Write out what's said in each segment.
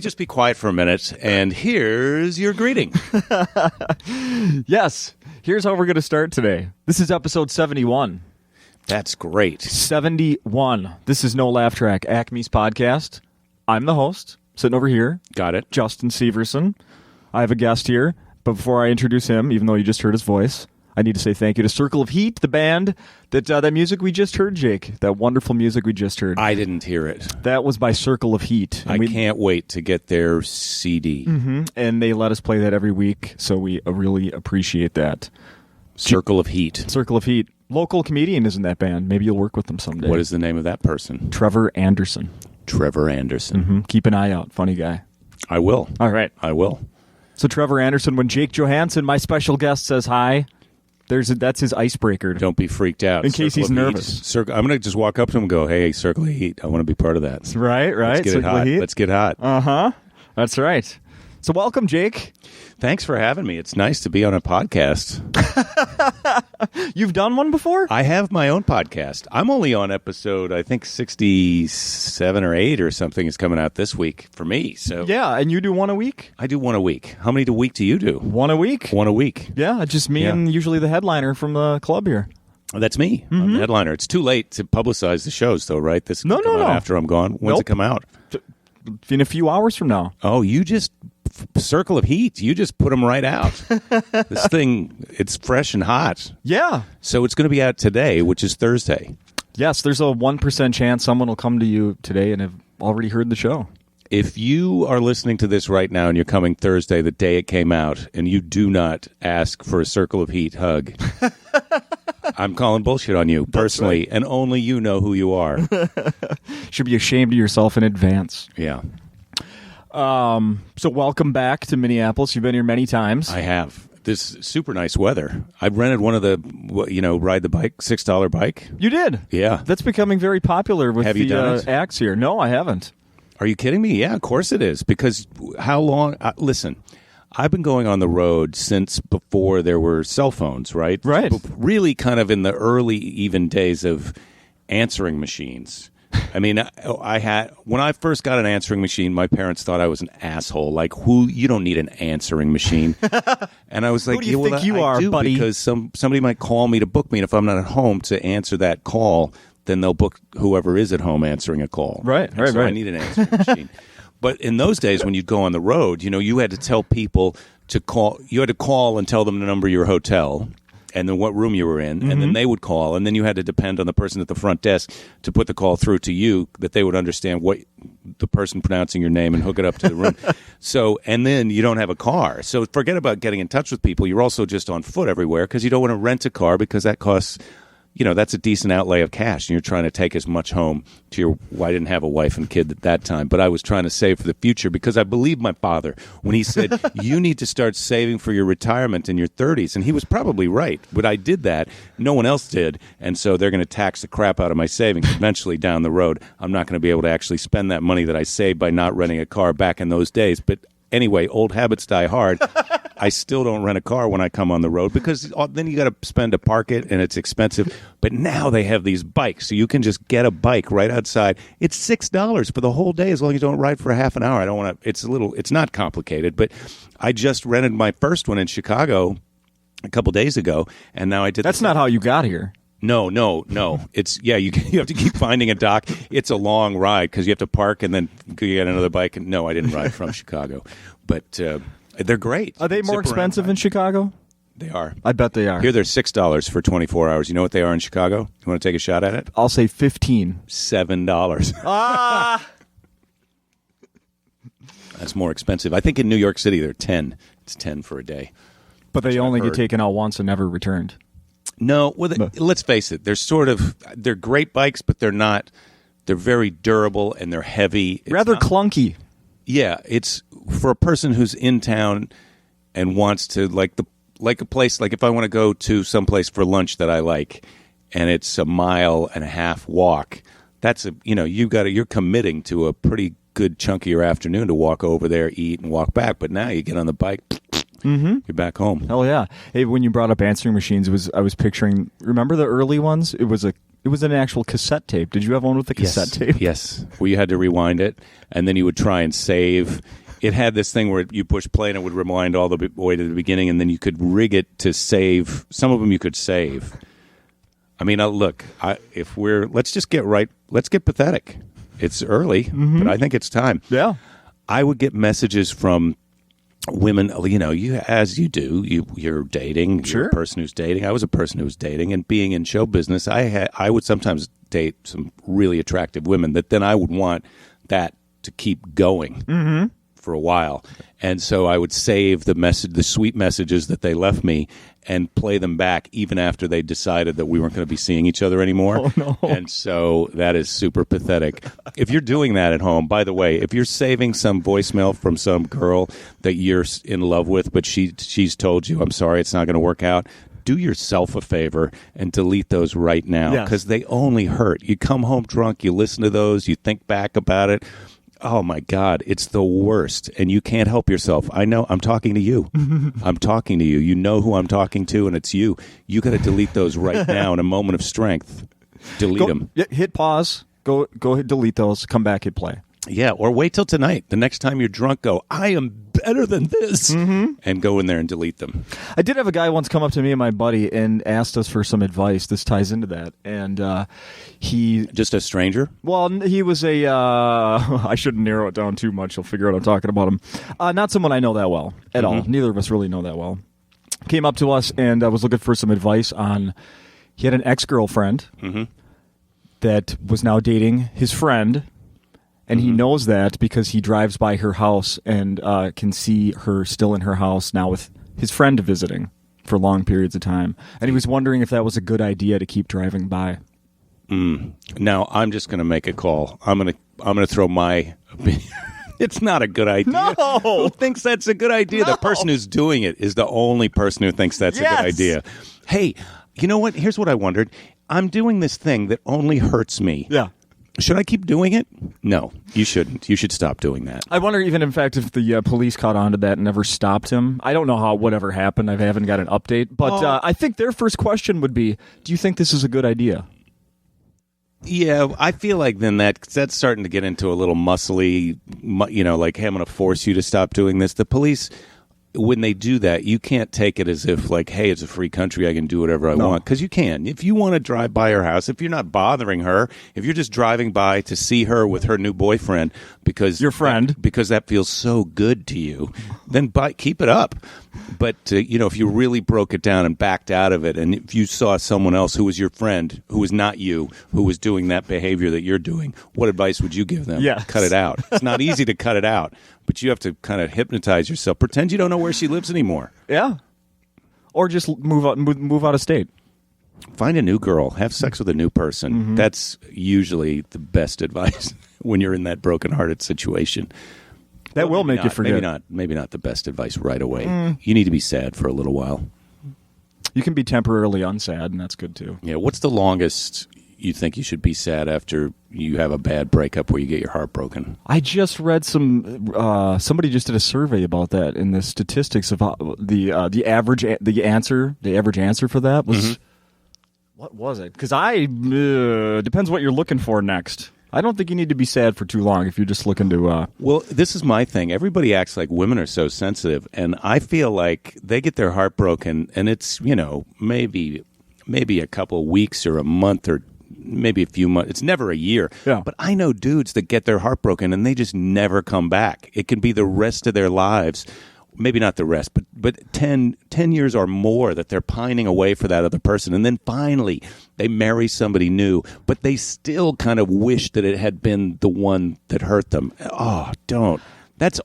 just be quiet for a minute, and here's your greeting. Yes, here's how we're going to start today. This is episode 71. That's great. 71. This is NoLaughTrack, Acme's podcast. I'm the host, sitting over here. Got it. Justin Severson. I have a guest here, but before I introduce him, even though you just heard his voice, I need to say thank you to Circle of Heat, the band, that music we just heard, Jake. That wonderful music we just heard. I didn't hear it. That was by Circle of Heat. I can't wait to get their CD. Mm-hmm. And they let us play that every week, so we really appreciate that. Circle of Heat. Circle of Heat. Local comedian is in that band. Maybe you'll work with them someday. What is the name of that person? Trevor Anderson. Trevor Anderson. Mm-hmm. Keep an eye out. Funny guy. I will. All right. I will. So Trevor Anderson, when Jake Johannsen, my special guest, says hi, that's his icebreaker. Don't be freaked out. In case he's nervous. I'm going to just walk up to him and go, hey, Circle of Heat, I want to be part of that. Right. Let's get Circle it hot. of Heat. Let's get hot. Uh-huh. That's right. So welcome, Jake. Thanks for having me. It's nice to be on a podcast. You've done one before? I have my own podcast. I'm only on episode, I think, 67 or 8 or something is coming out this week for me. So yeah, and you do one a week? I do one a week. How many a week do you do? One a week. One a week. Yeah, just me and usually the headliner from the club here. That's me. Mm-hmm. I'm the headliner. It's too late to publicize the shows, though, right? This No. After I'm gone. When's it come out? In a few hours from now. Oh, you just... Circle of Heat. You just put them right out. This thing, it's fresh and hot. Yeah. So it's going to be out today, which is Thursday. Yes, there's a 1% chance someone will come to you today and have already heard the show. If you are listening to this right now and you're coming Thursday, the day it came out, and you do not ask for a Circle of Heat hug, I'm calling bullshit on you personally, right. And only you know who you are. Should be ashamed of yourself in advance. Yeah. So welcome back to Minneapolis. You've been here many times. I have. This super nice weather. I rented one of the, ride the bike, $6 bike. You did? Yeah. That's becoming very popular with the acts here. No, I haven't. Are you kidding me? Yeah, of course it is. Because how long? Listen, I've been going on the road since before there were cell phones, right? Right. Really kind of in the early even days of answering machines. I mean, when I first got an answering machine, my parents thought I was an asshole. Like, you don't need an answering machine. And I was like, who do you think you are, buddy? Because somebody might call me to book me, and if I'm not at home to answer that call, then they'll book whoever is at home answering a call. Right. I need an answering machine. But in those days, when you'd go on the road, you had to tell people to call. You had to call and tell them the number of your hotel and then what room you were in, and then they would call, and then you had to depend on the person at the front desk to put the call through to you, that they would understand what the person pronouncing your name and hook it up to the room. So, and then you don't have a car. So forget about getting in touch with people. You're also just on foot everywhere because you don't want to rent a car because that costs... that's a decent outlay of cash, and you're trying to take as much home to your... Well, I didn't have a wife and kid at that time, but I was trying to save for the future because I believed my father when he said, you need to start saving for your retirement in your 30s, and he was probably right. But I did that. No one else did, and so they're going to tax the crap out of my savings eventually down the road. I'm not going to be able to actually spend that money that I saved by not renting a car back in those days, but... Anyway, old habits die hard. I still don't rent a car when I come on the road because then you got to spend to park it, and it's expensive. But now they have these bikes, so you can just get a bike right outside. It's $6 for the whole day as long as you don't ride for a half an hour. I don't want to. It's not complicated, but I just rented my first one in Chicago a couple days ago, and now I did. That's not how you got here. No. It's you have to keep finding a dock. It's a long ride because you have to park and then you get another bike. No, I didn't ride from Chicago, but they're great. Are they more expensive in Chicago? They are. I bet they are. Here they're $6 for 24 hours. You know what they are in Chicago? You want to take a shot at it? I'll say 15. $7. Ah. That's more expensive. I think in New York City they're 10. It's 10 for a day. But they only get taken out once and never returned. No, well, let's face it. They're great bikes, but they're not. They're very durable and they're heavy. Rather clunky. Yeah, it's for a person who's in town and wants to like a place. Like if I want to go to someplace for lunch that I like, and it's a 1.5 mile walk. That's you're committing to a pretty good chunk of your afternoon to walk over there, eat, and walk back. But now you get on the bike. Mm-hmm. You're back home. Hell yeah! Hey, when you brought up answering machines, I was picturing. Remember the early ones? It was It was an actual cassette tape. Did you have one with a cassette tape? Yes, where you had to rewind it, and then you would try and save. It had this thing where you push play and it would rewind all the way to the beginning, and then you could rig it to save. Some of them you could save. I mean, look, let's just get right. Let's get pathetic. It's early, but I think it's time. Yeah. I would get messages from women, as you do, you're dating. Sure. You're a person who's dating. I was a person who was dating, and being in show business, I would sometimes date some really attractive women that then I would want that to keep going for a while. And so I would save the sweet messages that they left me and play them back even after they decided that we weren't going to be seeing each other anymore. Oh, no. And so that is super pathetic. If you're doing that at home, by the way, if you're saving some voicemail from some girl that you're in love with, but she's told you, I'm sorry, it's not going to work out, do yourself a favor and delete those right now, because they only hurt. You come home drunk, you listen to those, you think back about it. Oh, my God, it's the worst, and you can't help yourself. I know. I'm talking to you. I'm talking to you. You know who I'm talking to, and it's you. You got to delete those right now in a moment of strength. Delete them. Hit pause. Go ahead, delete those. Come back, hit play. Yeah, or wait till tonight. The next time you're drunk, go, I am better than this, and go in there and delete them. I did have a guy once come up to me and my buddy and asked us for some advice. This ties into that. And he... Just a stranger? Well, he was a... I shouldn't narrow it down too much. You'll figure out I'm talking about him. Not someone I know that well at all. Neither of us really know that well. Came up to us and was looking for some advice on... He had an ex-girlfriend that was now dating his friend... And he knows that because he drives by her house and can see her still in her house now with his friend visiting for long periods of time. And he was wondering if that was a good idea to keep driving by. Now, I'm just going to make a call. I'm going to throw my opinion. It's not a good idea. No! Who thinks that's a good idea? No! The person who's doing it is the only person who thinks that's a good idea. Hey, you know what? Here's what I wondered. I'm doing this thing that only hurts me. Yeah. Should I keep doing it? No, you shouldn't. You should stop doing that. I wonder even, in fact, if the police caught on to that and never stopped him. I don't know whatever happened. I haven't got an update. But I think their first question would be, do you think this is a good idea? Yeah, I feel like then that's starting to get into a little muscly, like, hey, I'm going to force you to stop doing this. The police... When they do that, you can't take it as if, like, hey, it's a free country, I can do whatever I want. Because you can. If you want to drive by her house, if you're not bothering her, if you're just driving by to see her with her new boyfriend because... Your friend. Because that feels so good to you, then keep it up. But, if you really broke it down and backed out of it, and if you saw someone else who was your friend, who was not you, who was doing that behavior that you're doing, what advice would you give them? Yes. Cut it out. It's not easy to cut it out. But you have to kind of hypnotize yourself. Pretend you don't know where she lives anymore. Yeah. Or just move out of state. Find a new girl. Have sex with a new person. That's usually the best advice when you're in that brokenhearted situation. That will make you forget. Maybe not the best advice right away. You need to be sad for a little while. You can be temporarily unsad, and that's good too. Yeah. What's the longest you think you should be sad after you have a bad breakup where you get your heart broken? I just read somebody just did a survey about that, in the statistics of the average answer for that was what was it? Because depends what you're looking for next. I don't think you need to be sad for too long if you're just looking to... Well, this is my thing. Everybody acts like women are so sensitive, and I feel like they get their heart broken, and it's, maybe a couple of weeks or a month or maybe a few months. It's never a year. Yeah. But I know dudes that get their heart broken, and they just never come back. It can be the rest of their lives. Maybe not the rest, but 10 years or more that they're pining away for that other person. And then finally they marry somebody new, but they still kind of wish that it had been the one that hurt them. Oh, don't. That's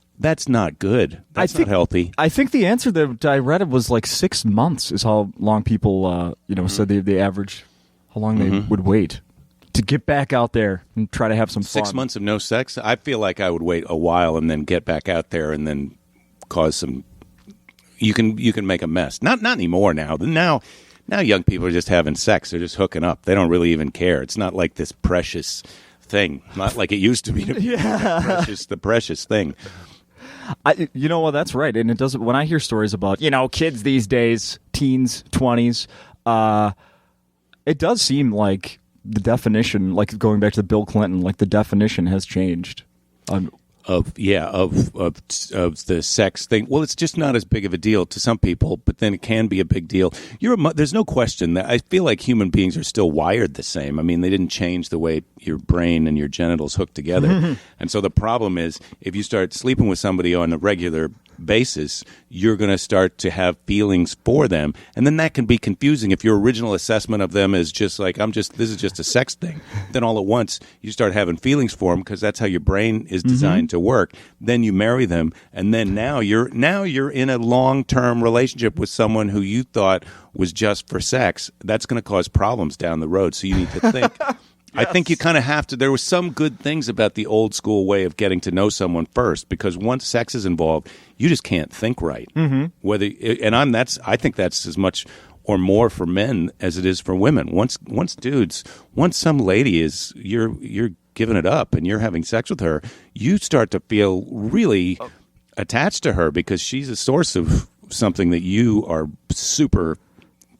not good. That's not healthy. I think the answer that I read was like 6 months is how long people, said the average, how long they would wait to get back out there and try to have some fun. 6 months of no sex? I feel like I would wait a while and then get back out there and then cause some. You can make a mess. Not anymore now. Now young people are just having sex. They're just hooking up. They don't really even care. It's not like this precious thing. Not like it used to be. The precious thing. That's right. And it doesn't. When I hear stories about kids these days, teens, 20s, it does seem like the definition, like going back to Bill Clinton, like the definition has changed. Of the sex thing. Well, it's just not as big of a deal to some people, but then it can be a big deal. There's no question that I feel like human beings are still wired the same. I mean, they didn't change the way your brain and your genitals hook together. And so the problem is, if you start sleeping with somebody on a regular basis, you're going to start to have feelings for them, and then that can be confusing if your original assessment of them is just like, this is just a sex thing. Then all at once you start having feelings for them because that's how your brain is designed to work. Then you marry them, and then now you're in a long-term relationship with someone who you thought was just for sex. That's going to cause problems down the road, so you need to think. I think you kind of have to. There were some good things about the old school way of getting to know someone first, because once sex is involved, you just can't think right. I think that's as much or more for men as it is for women. Once some lady is you're giving it up and you're having sex with her, you start to feel really attached to her because she's a source of something that you are super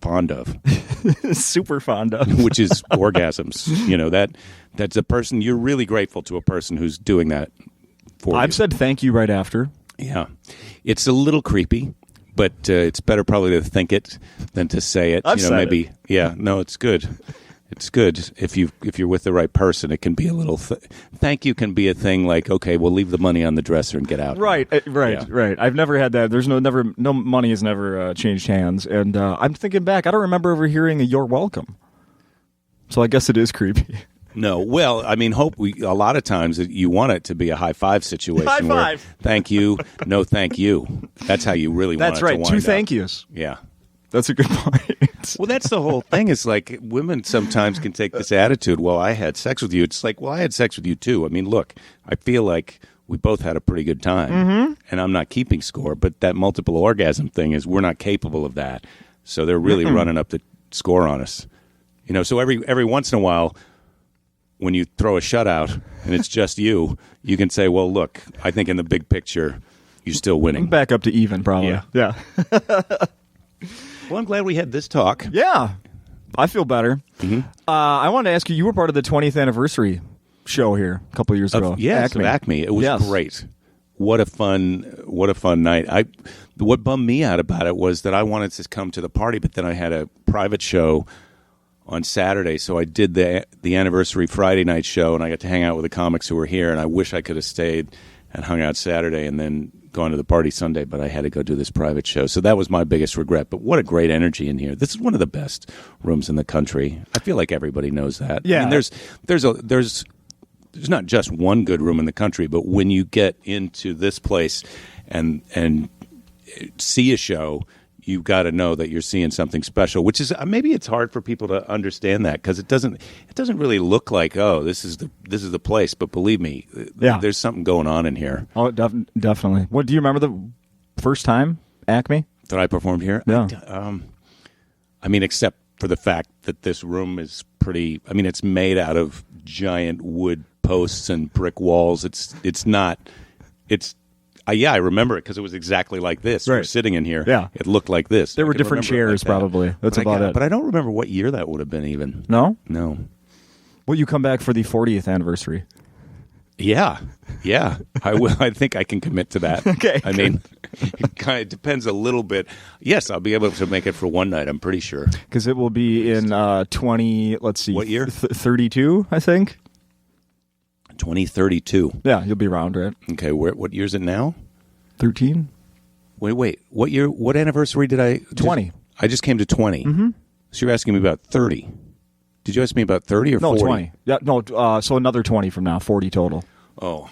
fond of. Super fond of. Which is orgasms. That's a person, you're really grateful to a person who's doing that for you. I've said thank you right after. Yeah. It's a little creepy, but it's better probably to think it than to say it. I've said it. Yeah, no, it's good. It's good if you're with the right person. It can be a little thank you can be a thing like, okay, we'll leave the money on the dresser and get out. Right. I've never had that. There's no money has never changed hands, and I'm thinking back. I don't remember ever hearing a "you're welcome," so I guess it is creepy. No, well, I mean, a lot of times you want it to be a high five situation. High five. Where, thank you, no, thank you. That's how you really want it to wind up. That's right. 2 thank yous. Yeah. That's a good point. Well, that's the whole thing. Is like women sometimes can take this attitude, well, I had sex with you. It's like, well, I had sex with you too. I mean, look, I feel like we both had a pretty good time, and I'm not keeping score, but that multiple orgasm thing is we're not capable of that. So they're really running up the score on us. So every once in a while, when you throw a shutout and it's just you can say, well, look, I think in the big picture, you're still winning. I'm back up to even, probably. Yeah. Well, I'm glad we had this talk. Yeah. I feel better. I wanted to ask you, you were part of the 20th anniversary show here a couple of years ago. Acme. It was great. What a fun night. What bummed me out about it was that I wanted to come to the party, but then I had a private show on Saturday, so I did the anniversary Friday night show, and I got to hang out with the comics who were here, and I wish I could have stayed and hung out Saturday and then gone to the party Sunday, but I had to go do this private show. So that was my biggest regret. But what a great energy in here. This is one of the best rooms in the country. I feel like everybody knows that. Yeah. I mean, there's not just one good room in the country, but when you get into this place and see a show, you've got to know that you're seeing something special, which is maybe it's hard for people to understand that because it doesn't really look like, oh, this is the place. But believe me, there's something going on in here. Oh, definitely. What do you remember the first time Acme that I performed here? Yeah. I mean, except for the fact that this room is pretty. I mean, it's made out of giant wood posts and brick walls. I remember it because it was exactly like this. Right. We're sitting in here. Yeah. It looked like this. There were different chairs, probably. That's about it. But I don't remember what year that would have been even. No? No. Will you come back for the 40th anniversary? Yeah. I will. I think I can commit to that. Okay. I mean, it kind of depends a little bit. Yes, I'll be able to make it for one night, I'm pretty sure. Because it will be in 20, let's see. What year? 32, I think. 2032. Yeah, you'll be around, right? Okay, what year is it now? 13. Wait. What year? What anniversary did I? 20. I just came to 20. Mm-hmm. So you're asking me about 30. Did you ask me about 30 or 40? No, 20. Yeah, no. So another 20 from now, 40 total. Oh,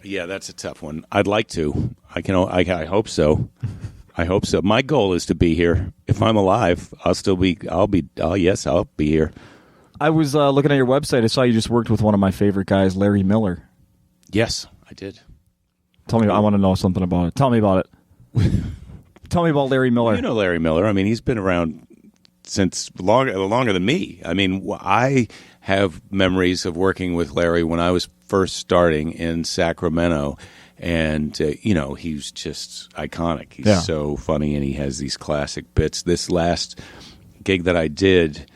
yeah, that's a tough one. I'd like to. I hope so. I hope so. My goal is to be here. If I'm alive, I'll be here. I was looking at your website. I saw you just worked with one of my favorite guys, Larry Miller. Yes, I did. Tell me, I want to know something about it. Tell me about it. Tell me about Larry Miller. You know Larry Miller. I mean, he's been around since longer than me. I mean, I have memories of working with Larry when I was first starting in Sacramento. And, he's just iconic. He's so funny, and he has these classic bits. This last gig that I did,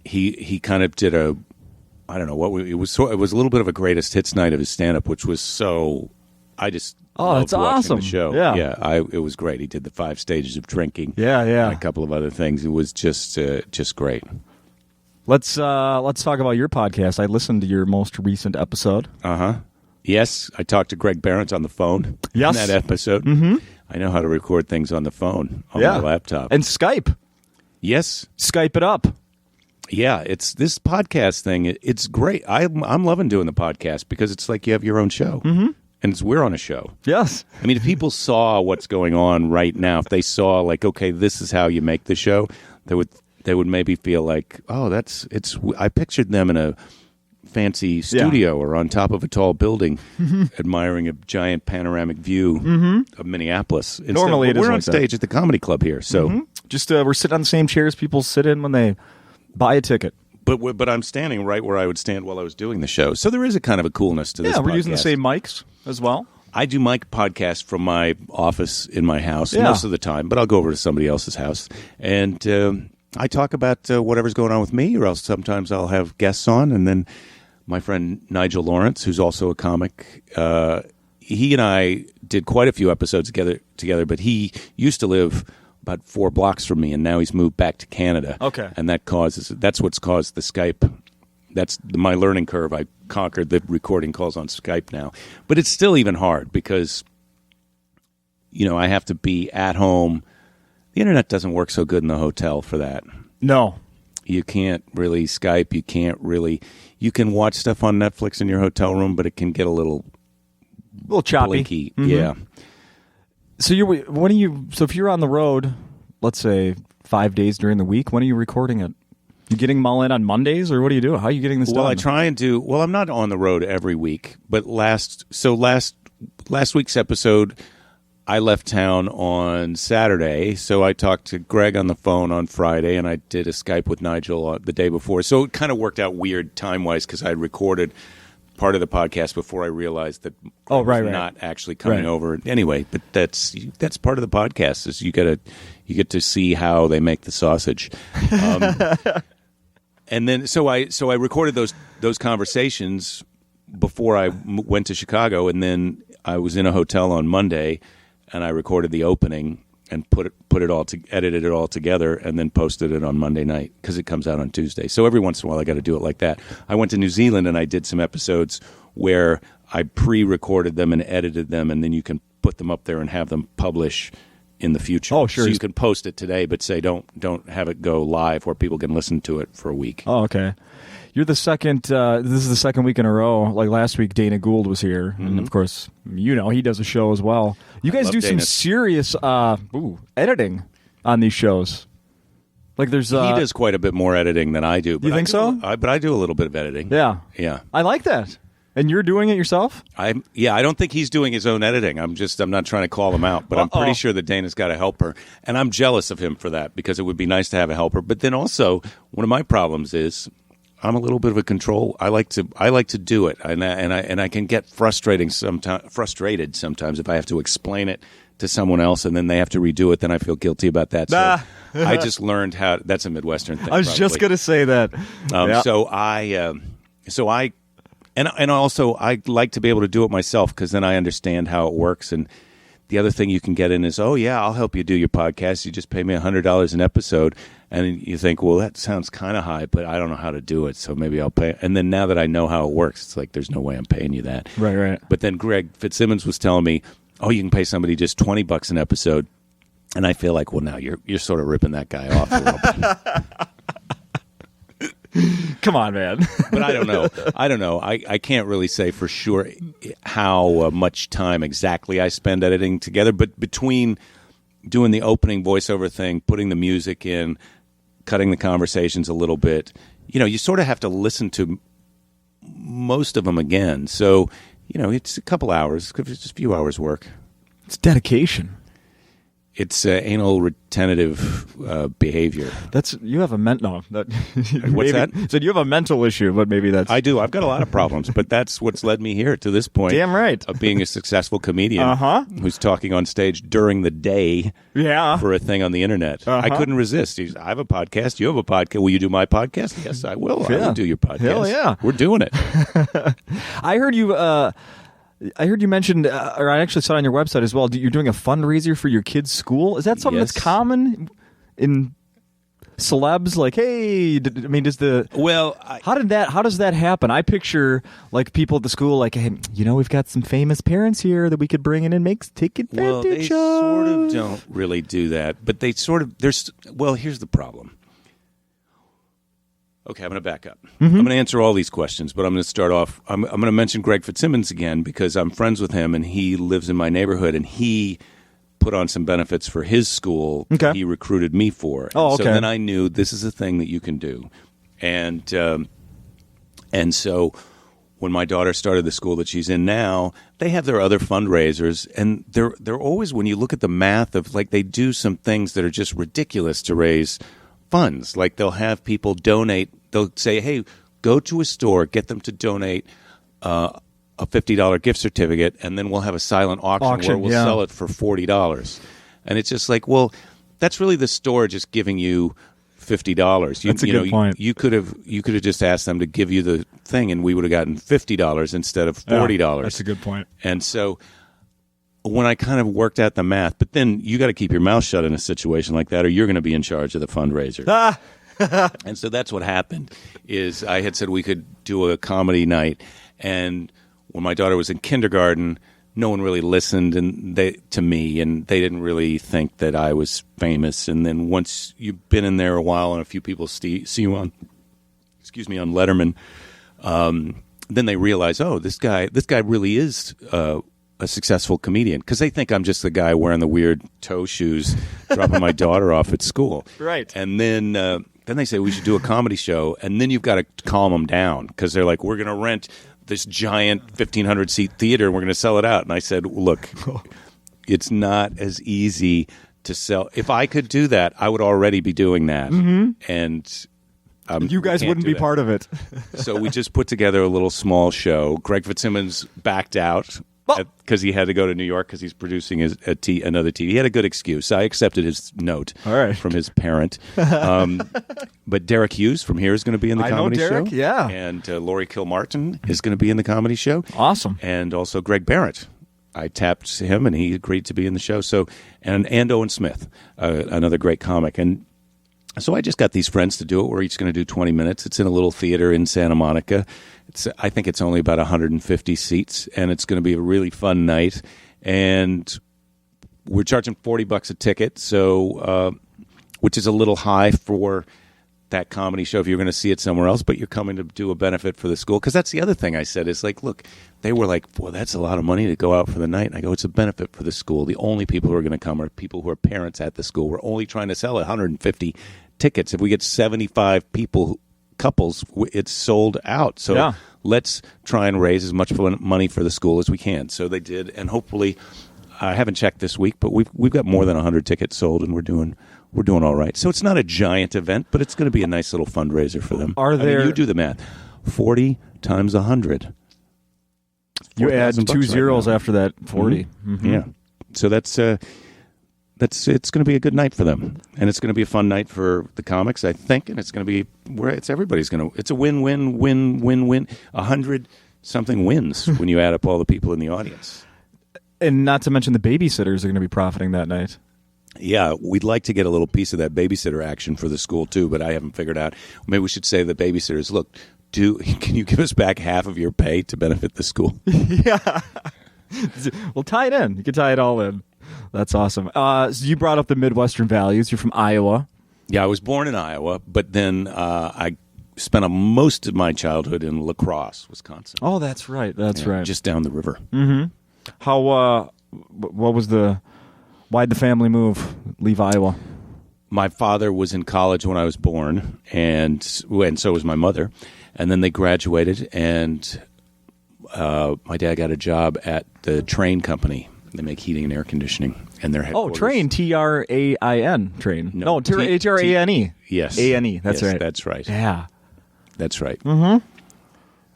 he kind of did a, I don't know what it was. It was a little bit of a greatest hits night of his stand-up, which was so. I just loved that's watching awesome. the show. Yeah. It was great. He did the 5 stages of drinking. Yeah. And a couple of other things. It was just great. Let's talk about your podcast. I listened to your most recent episode. Yes, I talked to Greg Barrett on the phone. Yes. In that episode. Mm-hmm. I know how to record things on the phone on my laptop and Skype. Yes, Skype it up. Yeah, it's this podcast thing. It's great. I'm loving doing the podcast because it's like you have your own show, and we're on a show. Yes, I mean, if people saw what's going on right now, if they saw like, okay, this is how you make the show, they would maybe feel like, oh, it's. I pictured them in a fancy studio or on top of a tall building, admiring a giant panoramic view of Minneapolis. Normally, we're on stage at the Comedy Club here, so just we're sitting on the same chairs people sit in when they buy a ticket. But I'm standing right where I would stand while I was doing the show. So there is a kind of a coolness to this podcast. Yeah, we're using the same mics as well. I do my podcast from my office in my house most of the time, but I'll go over to somebody else's house. And I talk about whatever's going on with me, or else sometimes I'll have guests on. And then my friend Nigel Lawrence, who's also a comic, he and I did quite a few episodes together, but he used to live about 4 blocks from me, and now he's moved back to Canada. Okay. And that's what's caused the Skype. That's my learning curve. I conquered the recording calls on Skype now. But it's still even hard because, I have to be at home. The internet doesn't work so good in the hotel for that. No. You can't really Skype. You can watch stuff on Netflix in your hotel room, but it can get a little choppy. Blinky. Yeah. So so if you're on the road, let's say 5 days during the week, when are you recording it? You getting them all in on Mondays, or what are you doing? How are you getting this done? Well, I try and do. Well, I'm not on the road every week, but last week's episode, I left town on Saturday, so I talked to Greg on the phone on Friday, and I did a Skype with Nigel the day before. So it kind of worked out weird time-wise because I had recorded part of the podcast before I realized that Greg was not actually coming over. Anyway, but that's part of the podcast is you get to see how they make the sausage. And then so I recorded those conversations before I went to Chicago, and then I was in a hotel on Monday, and I recorded the opening and edited it all together, and then posted it on Monday night because it comes out on Tuesday. So every once in a while I got to do it like that. I went to New Zealand and I did some episodes where I pre-recorded them and edited them, and then you can put them up there and have them publish in the future. Oh, sure. So you can post it today, but say don't have it go live where people can listen to it for a week. Oh, okay. You're the second. This is the second week in a row. Like last week, Dana Gould was here, and of course, he does a show as well. You guys do some serious editing on these shows. Like there's he does quite a bit more editing than I do. But you think so? But I do a little bit of editing. Yeah. I like that. And you're doing it yourself? I don't think he's doing his own editing. I'm not trying to call him out, but I'm pretty sure that Dana's got a helper, and I'm jealous of him for that because it would be nice to have a helper. But then also, one of my problems is I'm a little bit of a control. I like to do it, and I can get frustrated sometimes if I have to explain it to someone else and then they have to redo it. Then I feel guilty about that. So I just learned how. That's a Midwestern thing. I was just going to say that. And also I like to be able to do it myself because then I understand how it works. And the other thing you can get in is, I'll help you do your podcast. You just pay me $100 an episode. And you think, well, that sounds kind of high, but I don't know how to do it, so maybe I'll pay. And then now that I know how it works, it's like there's no way I'm paying you that. Right. But then Greg Fitzsimmons was telling me, you can pay somebody just $20 an episode. And I feel like, well, now you're sort of ripping that guy off a little bit. Come on, man. But I don't know. I can't really say for sure how much time exactly I spend editing together. But between doing the opening voiceover thing, putting the music in, cutting the conversations a little bit, you sort of have to listen to most of them again. So, it's a couple hours, it's just a few hours work. It's dedication. It's anal retentive behavior. You have a mental. What's that? Said you have a mental issue, but maybe that's. I do. I've got a lot of problems, but that's what's led me here to this point. Damn right. Of being a successful comedian who's talking on stage during the day for a thing on the internet. I couldn't resist. I have a podcast. You have a podcast. Will you do my podcast? Yes, I will. I will do your podcast. Hell yeah. We're doing it. I heard you mentioned, or I actually saw it on your website as well. You're doing a fundraiser for your kids' school. Is that something that's common in celebs? Like, hey, how does that happen? I picture like people at the school, like, hey, we've got some famous parents here that we could bring in and take advantage of. Well, they sort of don't really do that, but they sort of. Here's the problem. Okay, I'm going to back up. I'm going to answer all these questions, but I'm going to start off. I'm going to mention Greg Fitzsimmons again because I'm friends with him, and he lives in my neighborhood, and he put on some benefits for his school that he recruited me for. Oh, okay. So then I knew this is a thing that you can do. And so when my daughter started the school that she's in now, they have their other fundraisers, and they're always, when you look at the math of, like, they do some things that are just ridiculous to raise funds. Like, they'll have people donate. They'll say, hey, go to a store, get them to donate a $50 gift certificate, and then we'll have a silent auction where we'll sell it for $40. And it's just like, well, that's really the store just giving you $50. That's a good point. You could have just asked them to give you the thing, and we would have gotten $50 instead of $40. Yeah, that's a good point. And so when I kind of worked out the math, but then you got to keep your mouth shut in a situation like that, or you're going to be in charge of the fundraiser. And so that's what happened. Is I had said we could do a comedy night, and when my daughter was in kindergarten, no one really listened to me, and they didn't really think that I was famous. And then once you've been in there a while, and a few people see you on Letterman, then they realize, oh, this guy really is a successful comedian, because they think I'm just the guy wearing the weird toe shoes dropping my daughter off at school. Right. And then they say we should do a comedy show, and then you've got to calm them down, because they're like, we're going to rent this giant 1,500-seat theater, and we're going to sell it out. And I said, look, it's not as easy to sell. If I could do that, I would already be doing that. And you guys wouldn't be part of it. So we just put together a little small show. Greg Fitzsimmons backed out because he had to go to New York because he's producing another TV. He had a good excuse. I accepted his note from his parent. But Derek Hughes from here is going to be in the comedy show. I know Derek, yeah. And Laurie Kilmartin is going to be in the comedy show. Awesome. And also Greg Barrett. I tapped him, and he agreed to be in the show. So, and Owen Smith, another great comic. And so I just got these friends to do it. We're each going to do 20 minutes. It's in a little theater in Santa Monica. I think it's only about 150 seats, and it's going to be a really fun night. And we're charging $40 a ticket, so which is a little high for that comedy show if you're going to see it somewhere else, but you're coming to do a benefit for the school. Because that's the other thing I said is, like, look, they were like, well, that's a lot of money to go out for the night. And I go, it's a benefit for the school. The only people who are going to come are people who are parents at the school. We're only trying to sell 150 tickets. If we get 75 couples, it's sold out. So let's try and raise as much money for the school as we can. So they did, and hopefully, I haven't checked this week, but we've got more than 100 tickets sold, and we're doing all right. So it's not a giant event, but it's going to be a nice little fundraiser for them. You do the math. 40 times 100. You add 2 zeros after that 40. Yeah. So that's it's going to be a good night for them, and it's going to be a fun night for the comics, I think, and it's going to be where it's a win-win, 100-something wins when you add up all the people in the audience. And not to mention the babysitters are going to be profiting that night. Yeah, we'd like to get a little piece of that babysitter action for the school too, but I haven't figured out. Maybe we should say to the babysitters, look, can you give us back half of your pay to benefit the school? Yeah. Well, tie it in. You can tie it all in. That's awesome. So you brought up the Midwestern values. You're from Iowa. Yeah, I was born in Iowa, but then I spent most of my childhood in La Crosse, Wisconsin. Oh, that's right. That's right. Just down the river. Mm-hmm. Why'd the family leave Iowa? My father was in college when I was born, and so was my mother. And then they graduated, and my dad got a job at the train company They make heating and air conditioning, and their headquarters. Train, Train, train. No, H-R-A-N-E. Yes. A-N-E, that's right. That's right. Yeah. That's right. Mm-hmm.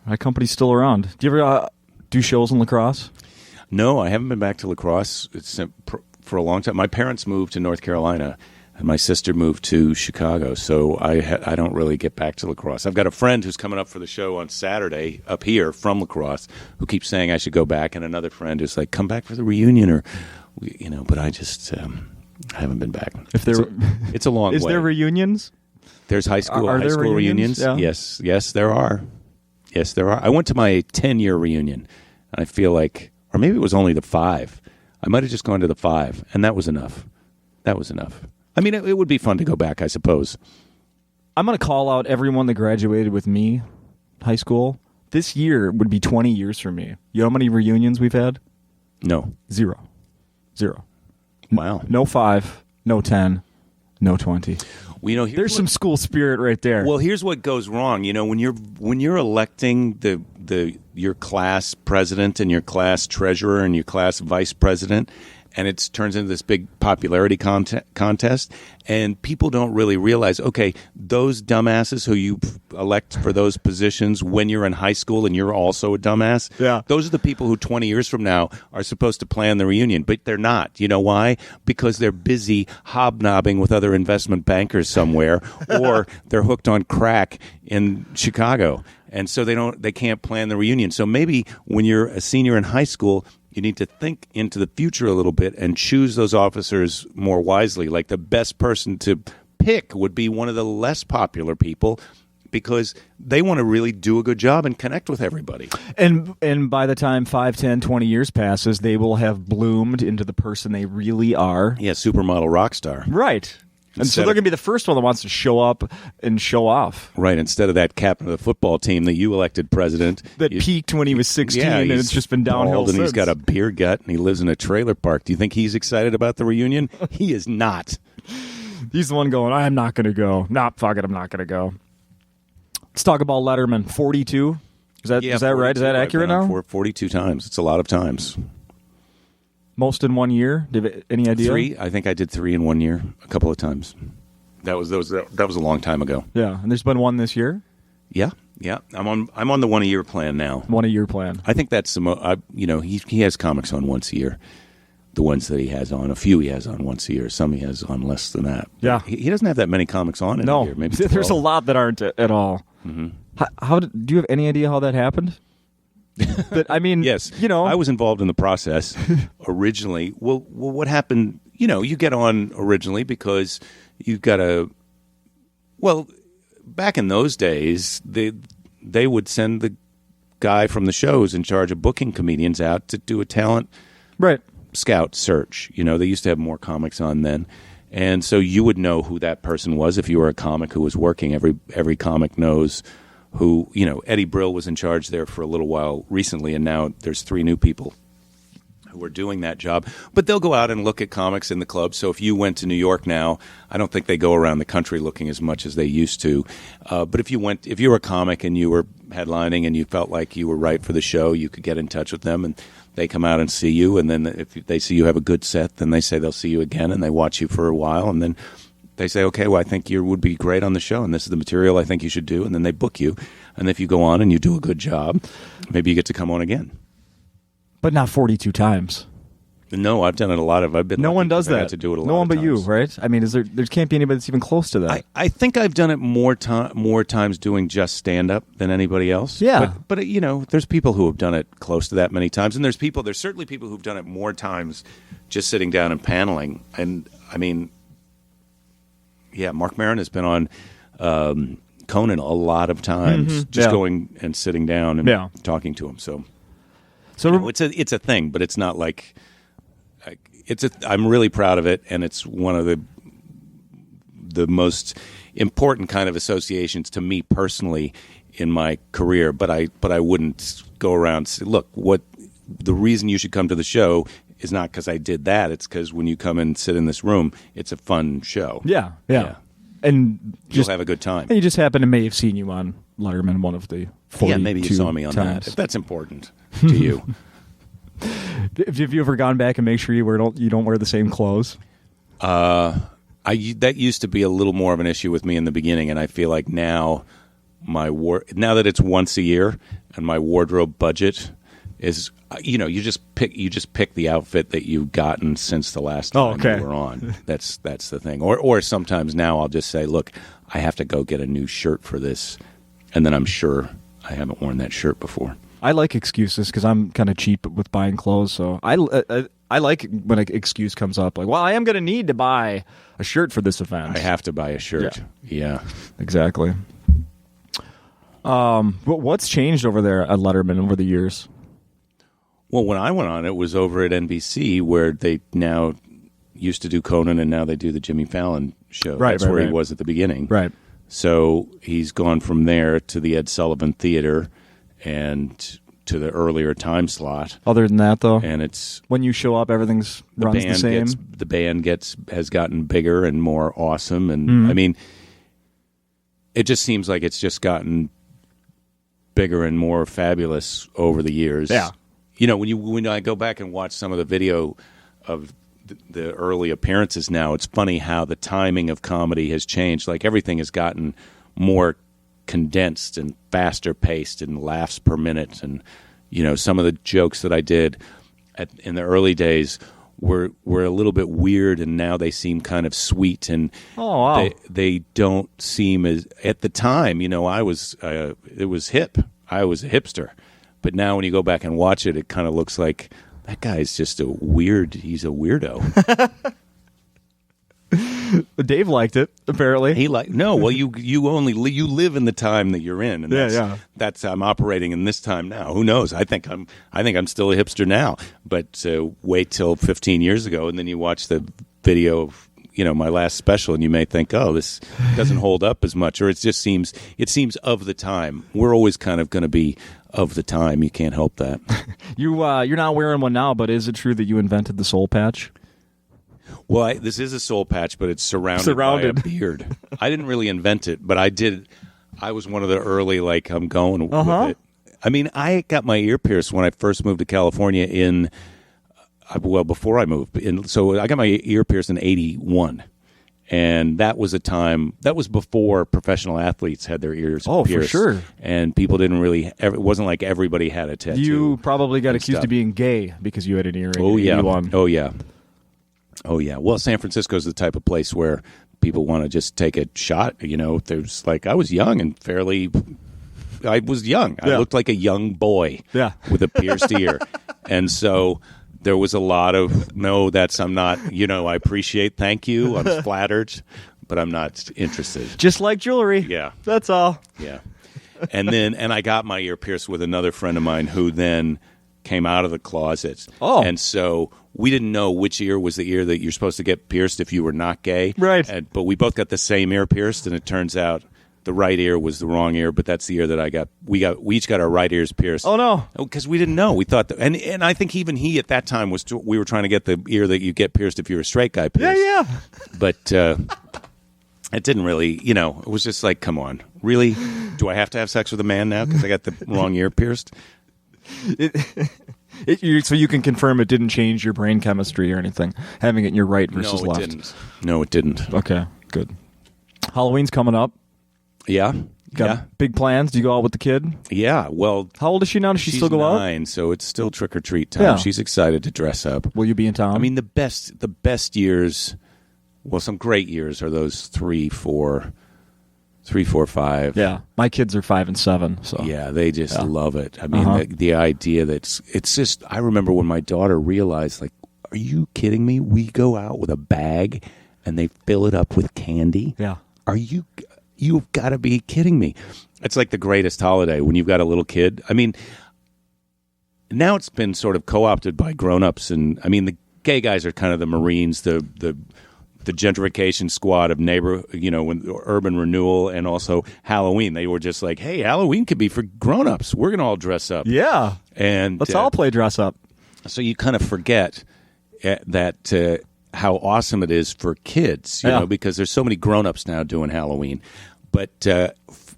My company's still around. Do you ever do shows in La Crosse? No, I haven't been back to La Crosse for a long time. My parents moved to North Carolina, and my sister moved to Chicago, so I don't really get back to La Crosse. I've got a friend who's coming up for the show on Saturday up here from La Crosse who keeps saying I should go back, and another friend who's like, come back for the reunion, but I just I haven't been back. It's a long way. Is there reunions? There's high school reunions. Yeah. Yes, there are. Yes, there are. I went to my 10-year reunion, and I feel like, or maybe it was only the 5. I might have just gone to the 5, and that was enough. I mean, it would be fun to go back, I suppose. I'm going to call out everyone that graduated with me, high school. This year would be 20 years for me. You know how many reunions we've had? No. 0. Wow. No 5, no 10, no 20. Well, there's some school spirit right there. Well, here's what goes wrong. When you're electing your class president and your class treasurer and your class vice president, and it turns into this big popularity contest, and people don't really realize, okay, those dumbasses who you elect for those positions when you're in high school and you're also a dumbass, those are the people who 20 years from now are supposed to plan the reunion, but they're not. You know why? Because they're busy hobnobbing with other investment bankers somewhere, or they're hooked on crack in Chicago, and so they can't plan the reunion. So maybe when you're a senior in high school, you need to think into the future a little bit and choose those officers more wisely. Like the best person to pick would be one of the less popular people, because they want to really do a good job and connect with everybody. And by the time 5, 10, 20 years passes, they will have bloomed into the person they really are. Yeah, supermodel rock star. Right. And so they're going to be the first one that wants to show up and show off. Right, instead of that captain of the football team that you elected president. That peaked when he was 16, and it's just been downhill since. And he's got a beer gut, and he lives in a trailer park. Do you think he's excited about the reunion? He is not. He's the one going, I'm not going to go. Nah, fuck it, I'm not going to go. Let's talk about Letterman. 42? Is that right? Is that accurate now? 42 times. It's a lot of times. Most in 1 year? Do you have any idea? 3. I think I did 3 in 1 year a couple of times. That was a long time ago. Yeah, and there's been one this year? Yeah. I'm on the 1 a year plan now. 1 a year plan. I think that's the he has comics on once a year. The ones that he has on, a few he has on once a year. Some he has on less than that. Yeah, he doesn't have that many comics on in a year. Maybe 12. There's a lot that aren't at all. Mm-hmm. How do you have any idea how that happened? But I mean, yes, I was involved in the process originally. Well, what happened? You get on originally because you got a. Well, back in those days, they would send the guy from the shows in charge of booking comedians out to do a talent scout search. They used to have more comics on then. And so you would know who that person was if you were a comic who was working. Every comic knows who, Eddie Brill was in charge there for a little while recently, and now there's 3 new people who are doing that job. But they'll go out and look at comics in the club. So if you went to New York now, I don't think they go around the country looking as much as they used to. But if you were a comic and you were headlining and you felt like you were right for the show, you could get in touch with them, and they come out and see you. And then if they see you have a good set, then they say they'll see you again, and they watch you for a while, and then they say, okay, well, I think you would be great on the show, and this is the material I think you should do, and then they book you. And if you go on and you do a good job, maybe you get to come on again. But not 42 times. No, I've done it a lot. I've been. No one does that. To do it a lot. No one but times. You, right? I mean, there can't be anybody that's even close to that. I think I've done it more times doing just stand up than anybody else. Yeah, but there's people who have done it close to that many times, and there's certainly people who've done it more times just sitting down and paneling. And I mean, yeah, Mark Maron has been on Conan a lot of times, just going and sitting down and talking to him. So it's a thing, but it's not like. I'm really proud of it, and it's one of the most important kind of associations to me personally in my career. But I wouldn't go around and say, look, what the reason you should come to the show is not because I did that. It's because when you come and sit in this room, it's a fun show. Yeah. And you'll have a good time. And you just happen to may have seen you on Letterman, one of the 42 maybe you saw me on times. that. If that's important to you. Have you ever gone back and make sure you don't wear the same clothes? That used to be a little more of an issue with me in the beginning, and I feel like now now that it's once a year and my wardrobe budget is, you just pick the outfit that you've gotten since the last time you were on. That's the thing. Or sometimes now I'll just say, look, I have to go get a new shirt for this, and then I'm sure I haven't worn that shirt before. I like excuses because I'm kind of cheap with buying clothes, so I like when an excuse comes up, like, well, I am going to need to buy a shirt for this event. I have to buy a shirt. Yeah. Exactly. What's changed over there at Letterman over the years? Well, when I went on, it was over at NBC, where they now used to do Conan, and now they do the Jimmy Fallon show. Right, That's where he was at the beginning. Right. So he's gone from there to the Ed Sullivan Theater and to the earlier time slot. Other than that, though, and it's when you show up, everything's runs the same. The band has gotten bigger and more awesome, and I mean, it just seems like it's just gotten bigger and more fabulous over the years. Yeah. When I go back and watch some of the video of the early appearances now, it's funny how the timing of comedy has changed. Like, everything has gotten more condensed and faster paced and laughs per minute. And, some of the jokes that I did in the early days were a little bit weird, and now they seem kind of sweet. And they don't seem as, at the time, it was hip. I was a hipster. But now when you go back and watch it, it kind of looks like that guy's just he's a weirdo. Dave liked it, apparently. You live in the time that you're in, and that's I'm operating in this time now. Who knows? I think I'm still a hipster now, but wait till 15 years ago, and then you watch the video of my last special, and you may think, oh, this doesn't hold up as much, or it seems of the time. We're always kind of going to be of the time. You can't help that. You're not wearing one now, but is it true that you invented the soul patch? Well, this is a soul patch, but it's surrounded by a beard. I didn't really invent it, but I did. I was one of the early, like, I'm going with it. I mean, I got my ear pierced when I first moved to California before I moved. So I got my ear pierced in 1981. And that was that was before professional athletes had their ears pierced. Oh, for sure. And people didn't really, it wasn't like everybody had a tattoo. You probably got accused of being gay because you had an earring. Oh, yeah. Oh, yeah. Well, San Francisco is the type of place where people want to just take a shot. There's like, I was young and I was young. I looked like a young boy with a pierced ear. And so there was a lot of, no, I'm not, I appreciate, thank you, I'm flattered, but I'm not interested. Just like jewelry. Yeah. That's all. Yeah. And I got my ear pierced with another friend of mine who then came out of the closet. Oh. And so we didn't know which ear was the ear that you're supposed to get pierced if you were not gay. Right. But we both got the same ear pierced, and it turns out the right ear was the wrong ear, but that's the ear that I got. We each got our right ears pierced. Oh, no. Because we didn't know. We thought that, and I think even he at that time we were trying to get the ear that you get pierced if you're a straight guy pierced. Yeah. But it didn't really, it was just like, come on. Really? Do I have to have sex with a man now because I got the wrong ear pierced? So you can confirm it didn't change your brain chemistry or anything, having it in your right versus left. No, it didn't. Okay, good. Halloween's coming up. Yeah. Got big plans? Do you go out with the kid? Yeah. Well, how old is she now? Does she still go out? She's 9, so it's still trick or treat time. Yeah. She's excited to dress up. Will you be in town? I mean, the best years. Well, some great years are those 3, 4, 5. Yeah, my kids are 5 and 7. So yeah, they just love it. I mean, the idea that it's just. I remember when my daughter realized, like, are you kidding me? We go out with a bag and they fill it up with candy. Yeah. Are you? You've got to be kidding me. It's like the greatest holiday when you've got a little kid. I mean, now it's been sort of co-opted by grown-ups. And, I mean, the gay guys are kind of the Marines, the gentrification squad of urban renewal, and also Halloween. They were just like, hey, Halloween could be for grown-ups. We're going to all dress up. Yeah. And let's all play dress up. So you kind of forget that how awesome it is for kids, you know, because there's so many grown-ups now doing Halloween. But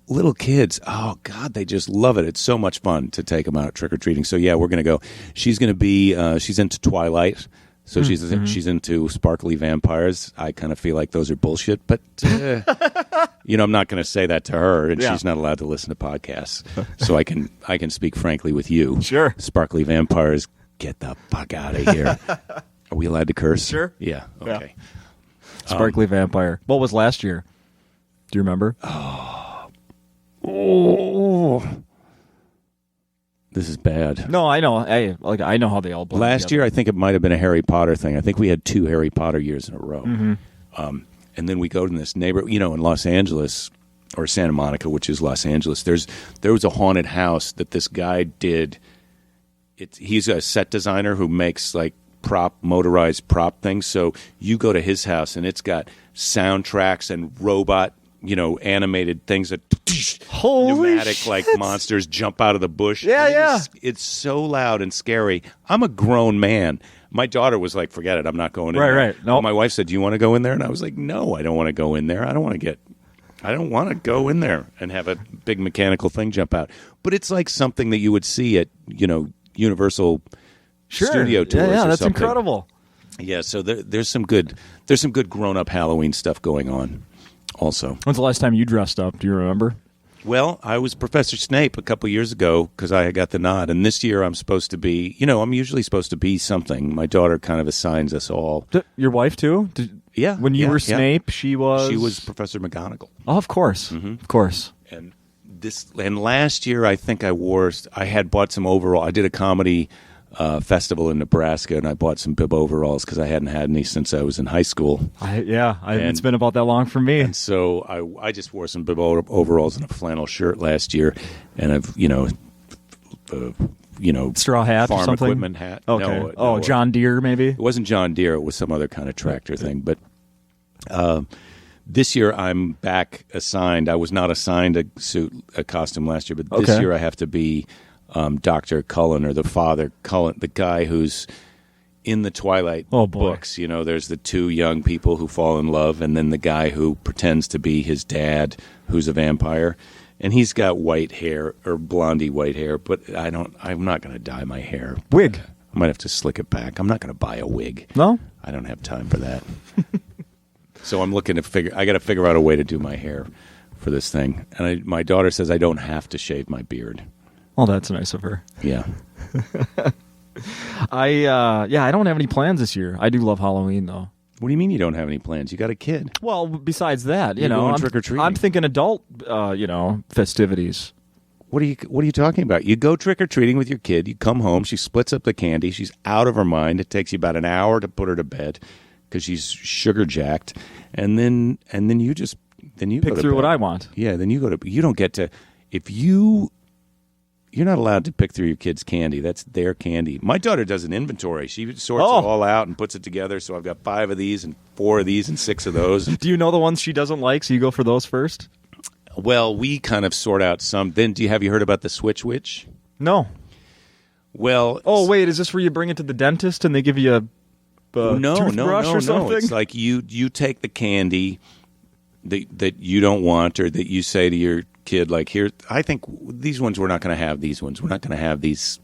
little kids, oh God, they just love it. It's so much fun to take them out trick or treating. So yeah, we're gonna go. She's gonna be. She's into Twilight. So she's into sparkly vampires. I kind of feel like those are bullshit, but I'm not going to say that to her, and she's not allowed to listen to podcasts. So I can speak frankly with you. Sure, sparkly vampires, get the fuck out of here. Are we allowed to curse? Sure. Yeah. Okay. Yeah. Sparkly vampire. What was last year? Do you remember? Oh. This is bad. No, I know. I know how they all blend Last together. year, I think it might have been a Harry Potter thing. I think we had 2 Harry Potter years in a row. Mm-hmm. And then we go to this neighborhood, in Los Angeles or Santa Monica, which is Los Angeles. There was a haunted house that this guy did. He's a set designer who makes like motorized prop things. So you go to his house and it's got soundtracks and robot, animated things that pneumatic shit. like monsters jump out of the bush. Yeah. It's so loud and scary. I'm a grown man. My daughter was like, "Forget it, I'm not going in there." Right. No. My wife said, "Do you want to go in there?" And I was like, "No, I don't want to go in there. I don't want to go in there and have a big mechanical thing jump out." But it's like something that you would see at Universal Studio Tours. Yeah, or that's something. incredible. Yeah, so there's some good grown up Halloween stuff going on. Also, when's the last time you dressed up? Do you remember? Well, I was Professor Snape a couple years ago because I got the nod, and this year I'm supposed to be. I'm usually supposed to be something. My daughter kind of assigns us all. Your wife too? Yeah. When you were Snape, she was. She was Professor McGonagall. Oh, of course, of course. And last year I think I had bought some overall. I did a comedy festival in Nebraska, and I bought some bib overalls because I hadn't had any since I was in high school. It's been about that long for me. And so I just wore some bib overalls and a flannel shirt last year, and I've straw hat, farm or something? equipment hat. Okay. No, John Deere, maybe. It wasn't John Deere. It was some other kind of tractor thing. But this year I'm back assigned. I was not assigned a costume last year, but this year I have to be Dr. Cullen, or the Father Cullen, the guy who's in the Twilight books. There's the 2 young people who fall in love, and then the guy who pretends to be his dad, who's a vampire. And he's got white hair, or blondie white hair, but I'm not going to dye my hair. Wig. I might have to slick it back. I'm not going to buy a wig. No? I don't have time for that. So I'm looking to I got to figure out a way to do my hair for this thing. And my daughter says I don't have to shave my beard. Well, that's nice of her. Yeah. I don't have any plans this year. I do love Halloween, though. What do you mean you don't have any plans? You got a kid. Well, besides that, You're going trick-or-treating. I'm thinking adult, festivities. What are you talking about? You go trick-or-treating with your kid. You come home. She splits up the candy. She's out of her mind. It takes you about an hour to put her to bed because she's sugar-jacked. And then you pick through what I want. Yeah, then you don't get to, you're not allowed to pick through your kid's candy. That's their candy. My daughter does an inventory. She sorts it all out and puts it together. So I've got 5 of these and 4 of these and 6 of those. Do you know the ones she doesn't like, so you go for those first? Well, we kind of sort out some. Then have you heard about the Switch Witch? No. Well. Oh, wait. Is this where you bring it to the dentist and they give you a toothbrush or something? No. It's like you take the candy that you don't want, or that you say to your kid, like, here, I think these ones, we're not going to have these ones. We're not going to have these,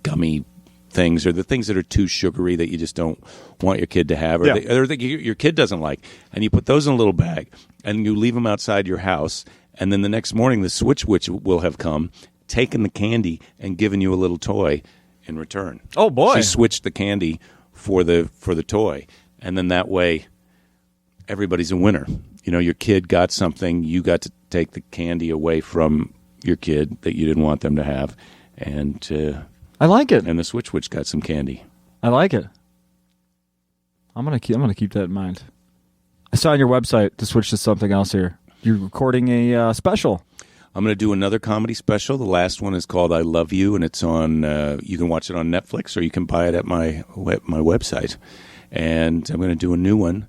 gummy things, or the things that are too sugary that you just don't want your kid to have, or that your kid doesn't like. And you put those in a little bag, and you leave them outside your house. And then the next morning, the Switch Witch will have come, taken the candy, and given you a little toy in return. Oh, boy. She switched the candy for the toy. And then that way, everybody's a winner. Your kid got something, you got to take the candy away from your kid that you didn't want them to have, and I like it. And the Switch Witch got some candy. I like it. I'm gonna keep that in mind. I saw on your website to switch to something else here. You're recording a special. I'm going to do another comedy special. The last one is called "I Love You," and it's on. You can watch it on Netflix, or you can buy it at my website. And I'm going to do a new one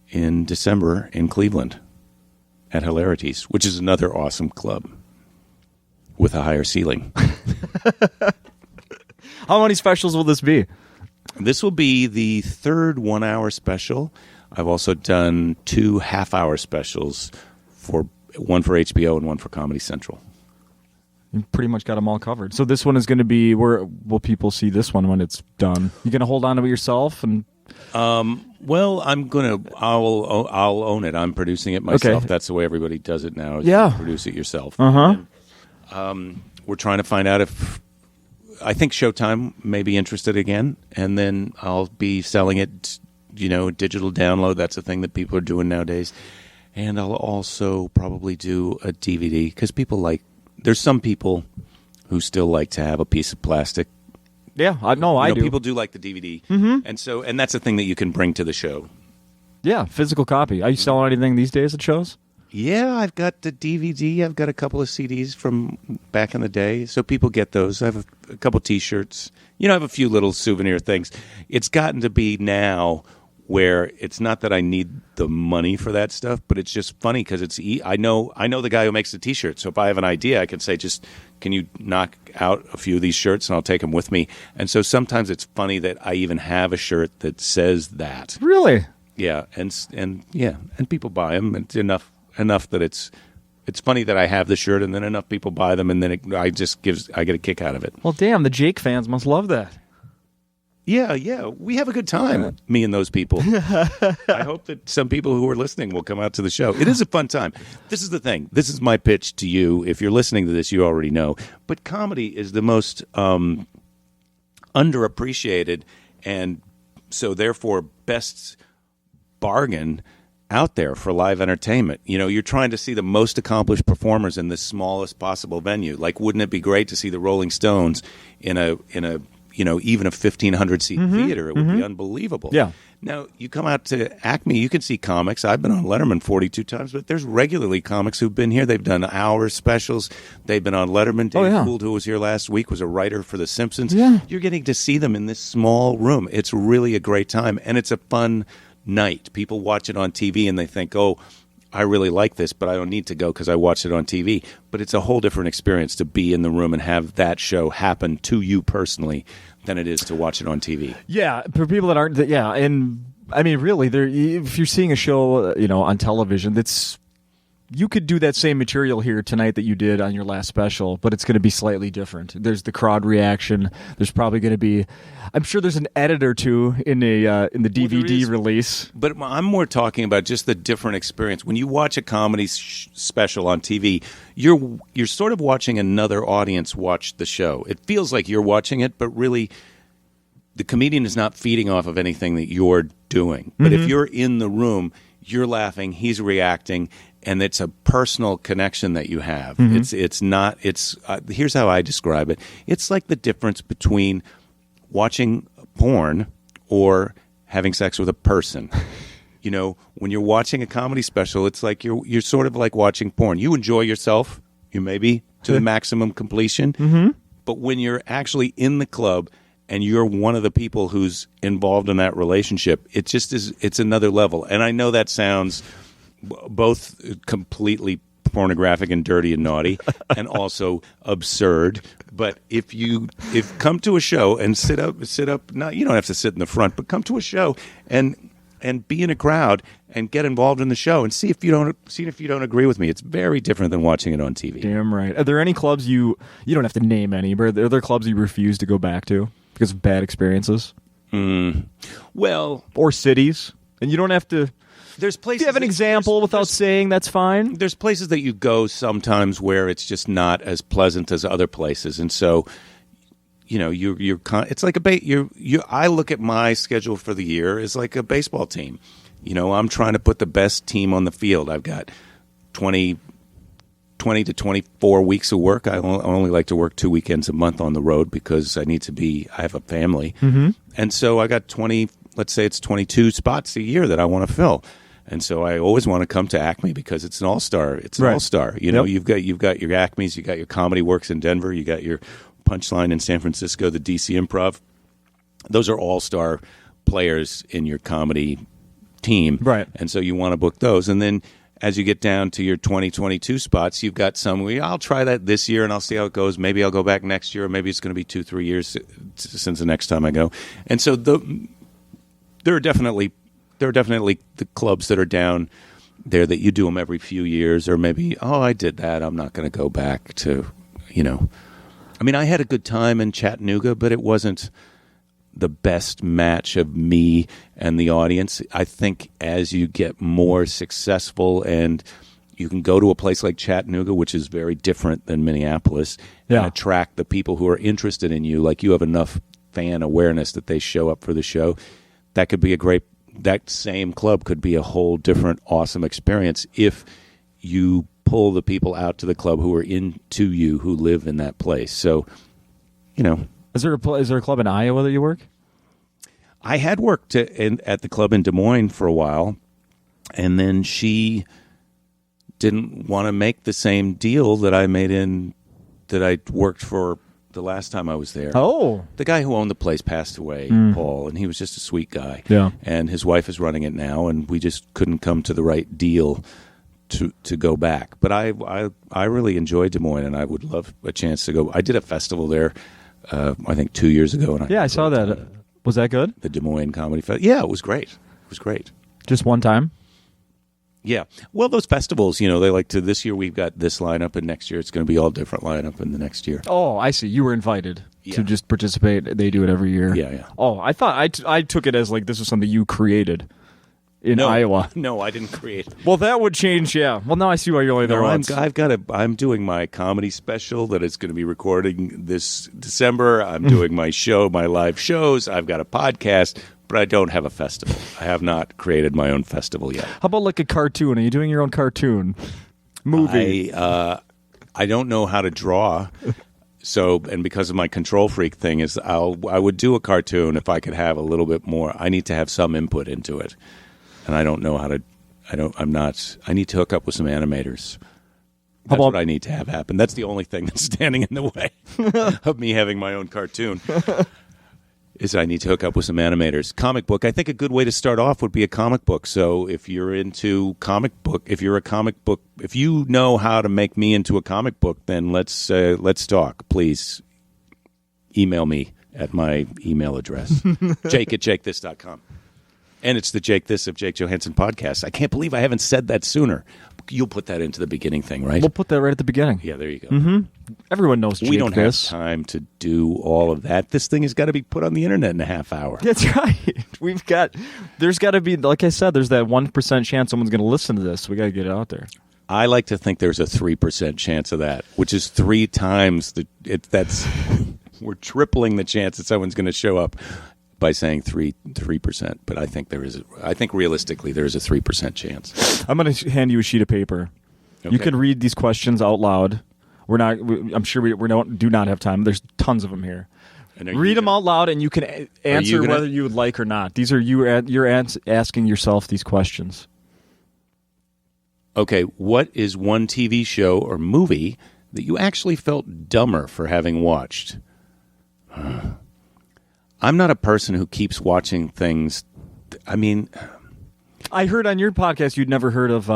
in December in Cleveland at Hilarities, which is another awesome club with a higher ceiling. How many specials will this be? This will be the 3rd 1-hour special. I've also done 2 half-hour specials for one for HBO and one for Comedy Central. You pretty much got them all covered. So this one is going to be, where will people see this one when it's done? You going to hold on to it yourself? And well, I'll own it. I'm producing it myself. Okay. That's the way everybody does it now. You produce it yourself. And, we're trying to find out if, I think Showtime may be interested again, and then I'll be selling it, digital download. That's a thing that people are doing nowadays. And I'll also probably do a DVD, because there's some people who still like to have a piece of plastic. Yeah, I do. People do like the DVD, and that's a thing that you can bring to the show. Yeah, physical copy. Are you selling anything these days at shows? Yeah, I've got the DVD. I've got a couple of CDs from back in the day, so people get those. I have a couple T-shirts. I have a few little souvenir things. It's gotten to be now where it's not that I need the money for that stuff, but it's just funny because I know the guy who makes the T-shirt. So if I have an idea, I can say, just can you knock out a few of these shirts and I'll take them with me. And so sometimes it's funny that I even have a shirt that says that. Really? Yeah, and people buy them. It's enough that it's funny that I have the shirt, and then enough people buy them, and then I get a kick out of it. Well, damn, the Jake fans must love that. Yeah, we have a good time, me and those people. I hope that some people who are listening will come out to the show. It is a fun time. This is the thing. This is my pitch to you. If you're listening to this, you already know. But comedy is the most underappreciated, and so therefore best bargain out there for live entertainment. You're trying to see the most accomplished performers in the smallest possible venue. Like, wouldn't it be great to see the Rolling Stones in a even a 1,500 seat theater? It would be unbelievable. Yeah. Now, you come out to Acme, you can see comics. I've been on Letterman 42 times, but there's regularly comics who've been here. They've done hour specials. They've been on Letterman. Dave Gould, who was here last week, was a writer for The Simpsons. Yeah. You're getting to see them in this small room. It's really a great time, and it's a fun night. People watch it on TV and they think, oh, I really like this, but I don't need to go because I watched it on TV. But it's a whole different experience to be in the room and have that show happen to you personally than it is to watch it on TV. Yeah, for people that aren't, and I mean, really, if you're seeing a show, on television, you could do that same material here tonight that you did on your last special, but it's going to be slightly different. There's the crowd reaction. There's probably going to be, I'm sure there's an edit or two in the DVD release. But I'm more talking about just the different experience. When you watch a comedy special on TV, you're sort of watching another audience watch the show. It feels like you're watching it, but really the comedian is not feeding off of anything that you're doing. But if you're in the room, you're laughing, he's reacting, and it's a personal connection that you have. It's not. Here's how I describe it. It's like the difference between watching porn or having sex with a person. When you're watching a comedy special, it's like you're sort of like watching porn. You enjoy yourself, maybe to the maximum completion. But when you're actually in the club and you're one of the people who's involved in that relationship, it just is. It's another level. And I know that sounds both completely pornographic and dirty and naughty, and also absurd. But if come to a show and sit up. Not, you don't have to sit in the front, but come to a show and be in a crowd and get involved in the show and see if you don't agree with me. It's very different than watching it on TV. Damn right. Are there any clubs you don't have to name any, but are there clubs you refuse to go back to because of bad experiences? Well, or cities, and you don't have to. There's places. Do you have an example without saying? That's fine. There's places that you go sometimes where it's just not as pleasant as other places, and so it's like I look at my schedule for the year as like a baseball team. I'm trying to put the best team on the field. I've got 20 to 24 weeks of work. I only like to work 2 weekends a month on the road because I have a family, and so I got 20. Let's say it's 22 spots a year that I want to fill. And so I always want to come to Acme because it's an all-star. It's an all-star. You've got your Acmes, you got your Comedy Works in Denver, you got your Punchline in San Francisco, the DC Improv. Those are all-star players in your comedy team. Right. And so you want to book those. And then as you get down to your 2022 spots, you've got some where I'll try that this year and I'll see how it goes. Maybe I'll go back next year, or maybe it's going to be 2-3 years since the next time I go. And so there are definitely the clubs that are down there that you do them every few years, or maybe, I did that, I'm not going to go back to, I mean, I had a good time in Chattanooga, but it wasn't the best match of me and the audience. I think as you get more successful and you can go to a place like Chattanooga, which is very different than Minneapolis, and attract the people who are interested in you, like you have enough fan awareness that they show up for the show, that could be that same club could be a whole different awesome experience if you pull the people out to the club who are into you, who live in that place. So, Is there a club in Iowa that you work? I had worked at the club in Des Moines for a while, and then she didn't want to make the same deal that I made that I worked for the last time I was there. Oh. The guy who owned the place passed away, Paul, and he was just a sweet guy. Yeah. And his wife is running it now, and we just couldn't come to the right deal to go back. But I really enjoyed Des Moines, and I would love a chance to go. I did a festival there, I think 2 years ago. And I saw that. Was that good? The Des Moines Comedy Festival. Yeah, it was great. It was great. Just one time? Yeah. Well, those festivals, they like to, this year we've got this lineup, and next year it's going to be all different lineup in the next year. Oh, I see. You were invited to just participate. They do it every year. Yeah. Oh, I thought, I took it as like this was something you created in Iowa. No, I didn't create it. Well, that would change, yeah. Well, now I see why you're only there once. I'm doing my comedy special that is going to be recording this December. I'm doing my live shows. I've got a podcast. But I don't have a festival. I have not created my own festival yet. How about like a cartoon? Are you doing your own cartoon movie? I don't know how to draw. So, and because of my control freak thing, I would do a cartoon if I could have a little bit more. I need to have some input into it. And I don't know how to, I need to hook up with some animators. That's what I need to have happen. That's the only thing that's standing in the way of me having my own cartoon. Is I need to hook up with some animators. Comic book. I think a good way to start off would be a comic book. So if you're into comic book, if you know how to make me into a comic book, then let's talk. Please email me at my email address, jake@jakethis.com. And it's the Jake This of Jake Johannsen podcast. I can't believe I haven't said that sooner. You'll put that into the beginning thing, right? We'll put that right at the beginning. Yeah, there you go. Mm-hmm. Everyone knows Jake We don't This. have time to do all of that. This thing has got to be put on the internet in a half hour. That's right. There's got to be, like I said, there's that 1% chance someone's going to listen to this. We got to get it out there. I like to think there's a 3% chance of that, which is 3 times we're tripling the chance that someone's going to show up by saying 3%, but I think realistically there is a 3% chance. I'm going to hand you a sheet of paper. Okay. You can read these questions out loud. I'm sure we do not have time. There's tons of them here. Read them out loud, and you can answer whether you would like or not. These are you're asking yourself these questions. Okay, what is one TV show or movie that you actually felt dumber for having watched? I'm not a person who keeps watching things. I mean, I heard on your podcast you'd never heard of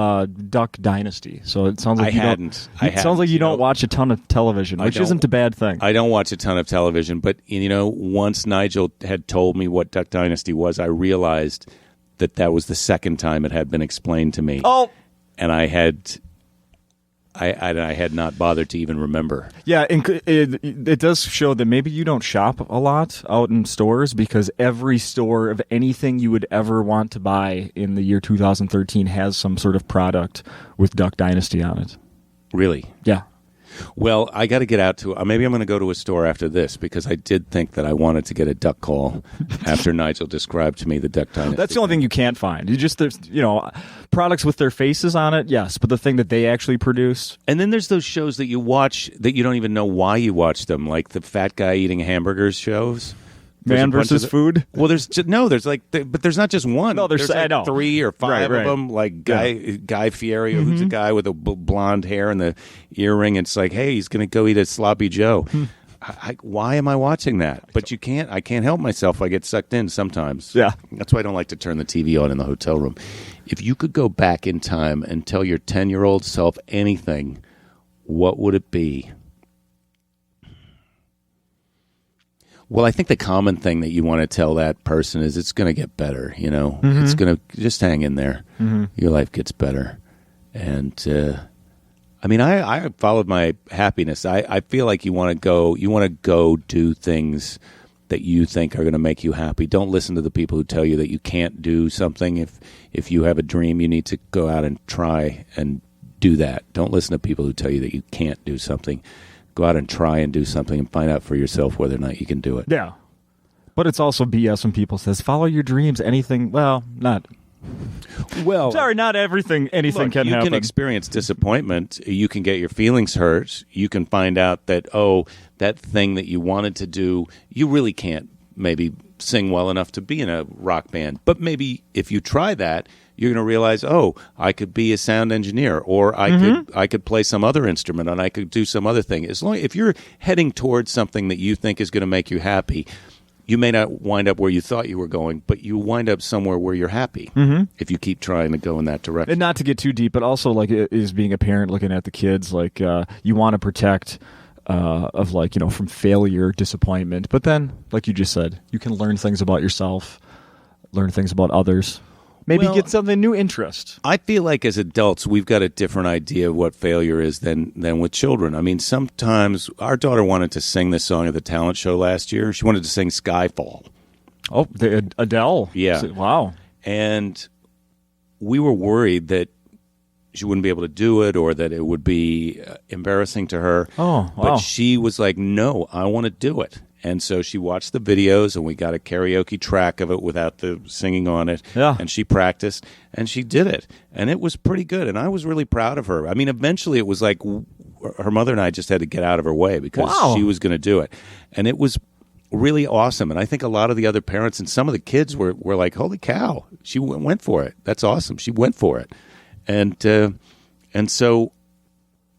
Duck Dynasty, so it sounds like It sounds like you don't watch a ton of television, which isn't a bad thing. I don't watch a ton of television, but once Nigel had told me what Duck Dynasty was, I realized that was the second time it had been explained to me. Oh, and I had not bothered to even remember. Yeah, it does show that maybe you don't shop a lot out in stores, because every store of anything you would ever want to buy in the year 2013 has some sort of product with Duck Dynasty on it. Really? Yeah. Well, I got to get out to. Maybe I'm going to go to a store after this, because I did think that I wanted to get a duck call after Nigel described to me the Duck Dynasty. That's the only thing you can't find. There's products with their faces on it, yes, but the thing that they actually produce. And then there's those shows that you watch that you don't even know why you watch them, like the fat guy eating hamburgers shows. Man versus food? Well, there's but there's not just one. No, there's like 3 or 5 of them. Like Guy Fieri, who's a guy with a blonde hair and the earring. It's like, hey, he's going to go eat a sloppy Joe. Why am I watching that? But I can't help myself. I get sucked in sometimes. Yeah, that's why I don't like to turn the TV on in the hotel room. If you could go back in time and tell your 10-year-old self anything, what would it be? Well, I think the common thing that you want to tell that person is it's going to get better, Mm-hmm. It's going to just hang in there. Mm-hmm. Your life gets better. And, I followed my happiness. I feel like you want to go do things that you think are going to make you happy. Don't listen to the people who tell you that you can't do something. If you have a dream, you need to go out and try and do that. Don't listen to people who tell you that you can't do something. Go out and try and do something and find out for yourself whether or not you can do it. Yeah. But it's also BS when people says, follow your dreams, anything, not anything can happen. You can experience disappointment. You can get your feelings hurt. You can find out that, that thing that you wanted to do, you really can't maybe sing well enough to be in a rock band. But maybe if you try that, you're going to realize, I could be a sound engineer, or I could play some other instrument, and I could do some other thing. If you're heading towards something that you think is going to make you happy, you may not wind up where you thought you were going, but you wind up somewhere where you're happy if you keep trying to go in that direction. And not to get too deep, but also like is being a parent looking at the kids, like you want to protect from failure, disappointment. But then, like you just said, you can learn things about yourself, learn things about others. Maybe get something new interest. I feel like as adults, we've got a different idea of what failure is than with children. I mean, sometimes our daughter wanted to sing this song at the talent show last year. She wanted to sing Skyfall. Oh, Adele. Yeah. Wow. And we were worried that she wouldn't be able to do it or that it would be embarrassing to her. Oh, wow. But she was like, no, I want to do it. And so she watched the videos, and we got a karaoke track of it without the singing on it. Yeah. And she practiced, and she did it. And it was pretty good, and I was really proud of her. I mean, eventually it was like her mother and I just had to get out of her way because she was going to do it. And it was really awesome. And I think a lot of the other parents and some of the kids were like, holy cow, she went for it. That's awesome. She went for it. And so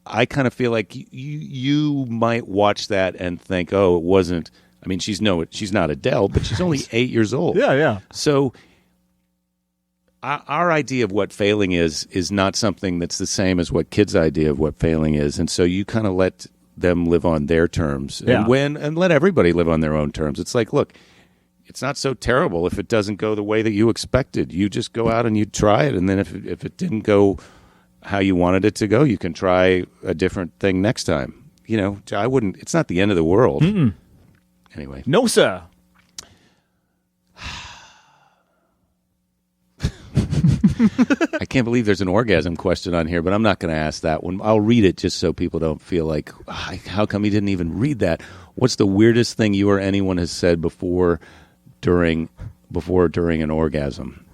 I kind of feel like you might watch that and think, it wasn't. I mean, she's not Adele, but she's only 8 years old. Yeah. So our idea of what failing is not something that's the same as what kids' idea of what failing is, and so you kind of let them live on their terms, and let everybody live on their own terms. It's like, look, it's not so terrible if it doesn't go the way that you expected. You just go out and you try it, and then if it didn't go how you wanted it to go, you can try a different thing next time. I wouldn't. It's not the end of the world. Mm-mm. Anyway, no, sir. I can't believe there's an orgasm question on here, but I'm not going to ask that one. I'll read it just so people don't feel like, how come he didn't even read that? What's the weirdest thing you or anyone has said before, during an orgasm?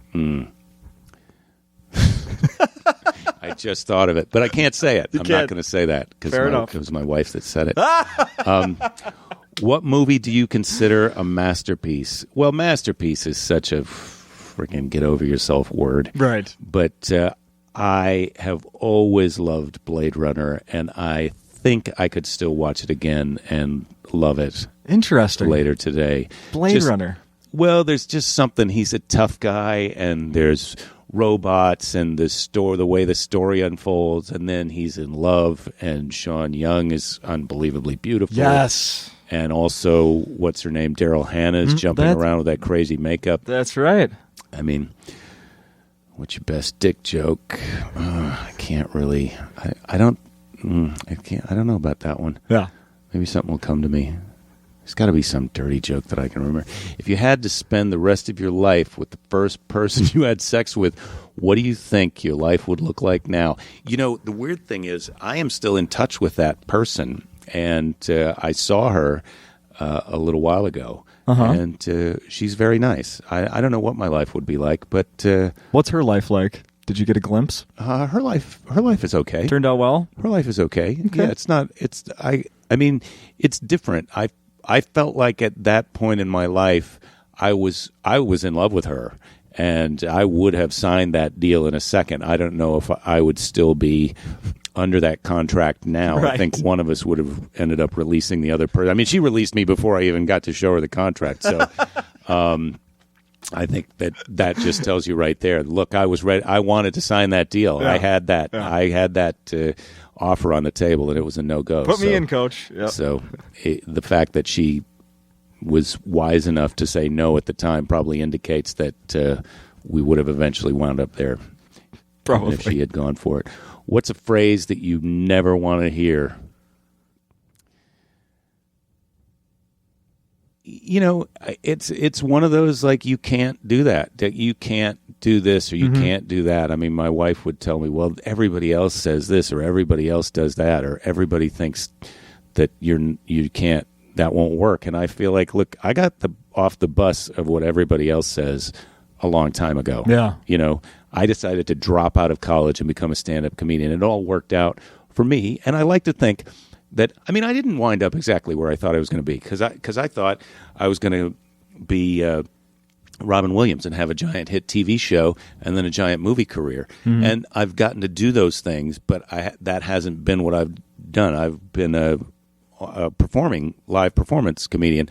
I just thought of it, but I can't say it. I'm not going to say that because it was my wife that said it. What movie do you consider a masterpiece? Well, masterpiece is such a freaking get over yourself word. Right. But I have always loved Blade Runner, and I think I could still watch it again and love it. Interesting. Later today. Blade Runner. Well, there's just something. He's a tough guy, and there's robots and the way the story unfolds, and then he's in love, and Sean Young is unbelievably beautiful. Yes. And also, what's her name? Daryl Hannah is jumping around with that crazy makeup. That's right. I mean, what's your best dick joke? I can't really. I don't know about that one. Yeah. Maybe something will come to me. There's got to be some dirty joke that I can remember. If you had to spend the rest of your life with the first person you had sex with, what do you think your life would look like now? The weird thing is I am still in touch with that person, and I saw her a little while ago, and she's very nice. I don't know what my life would be like, but... What's her life like? Did you get a glimpse? Her life is okay. Turned out well? Her life is okay. Yeah, it's not... I mean, it's different. I felt like at that point in my life, I was in love with her, and I would have signed that deal in a second. I don't know if I would still be under that contract now. Right. I think one of us would have ended up releasing the other person. I mean, she released me before I even got to show her the contract. So I think that just tells you right there. Look, I was ready. I wanted to sign that deal. Yeah. I had that. Yeah. I had that offer on the table, and it was a no-go. Put me in, coach. Yep. So the fact that she was wise enough to say no at the time probably indicates that we would have eventually wound up there. Probably. If she had gone for it. What's a phrase that you never want to hear? It's one of those, like, you can't do that. That you can't do this or you can't do that. I mean, my wife would tell me, well, everybody else says this or everybody else does that or everybody thinks that you can't, that won't work. And I feel like, look, I got off the bus of what everybody else says a long time ago. Yeah. I decided to drop out of college and become a stand-up comedian. It all worked out for me. And I like to think that, I didn't wind up exactly where I thought I was going to be because I thought I was going to be Robin Williams and have a giant hit TV show and then a giant movie career. Mm-hmm. And I've gotten to do those things, but that hasn't been what I've done. I've been a performing live performance comedian.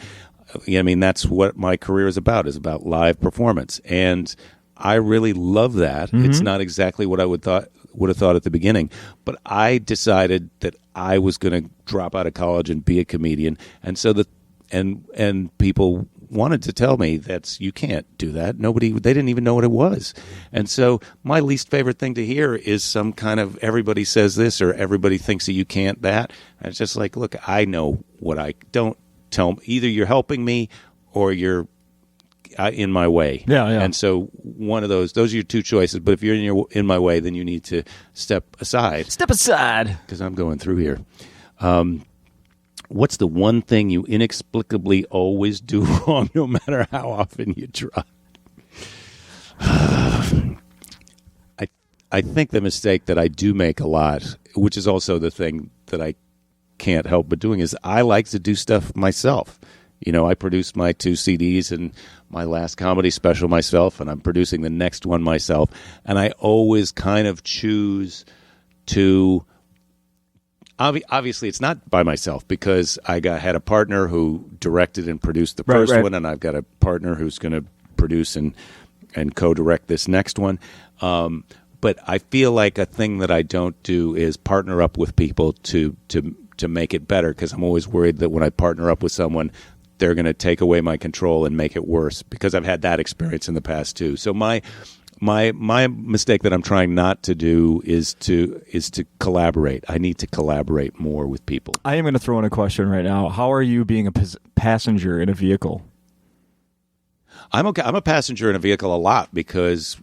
That's what my career is about live performance. And I really love that. Mm-hmm. It's not exactly what I would have thought at the beginning, but I decided that I was going to drop out of college and be a comedian. And so and people wanted to tell me you can't do that. They didn't even know what it was. And so my least favorite thing to hear is some kind of everybody says this or everybody thinks that you can't that. And it's just like, look, I know what don't tell me. Either you're helping me or you're in my way. Yeah. And so one of those are your two choices. But if you're in my way, then you need to step aside. Step aside. Because I'm going through here. What's the one thing you inexplicably always do wrong, no matter how often you try? I think the mistake that I do make a lot, which is also the thing that I can't help but doing, is I like to do stuff myself. I produced my 2 CDs and my last comedy special myself, and I'm producing the next one myself. And I always kind of choose to... Obviously, it's not by myself because I had a partner who directed and produced the first one, and I've got a partner who's going to produce and co-direct this next one. But I feel like a thing that I don't do is partner up with people to make it better, because I'm always worried that when I partner up with someone, they're going to take away my control and make it worse, because I've had that experience in the past too. So my mistake that I'm trying not to do is to collaborate. I need to collaborate more with people. I am going to throw in a question right now. How are you being a passenger in a vehicle? I'm okay. I'm a passenger in a vehicle a lot because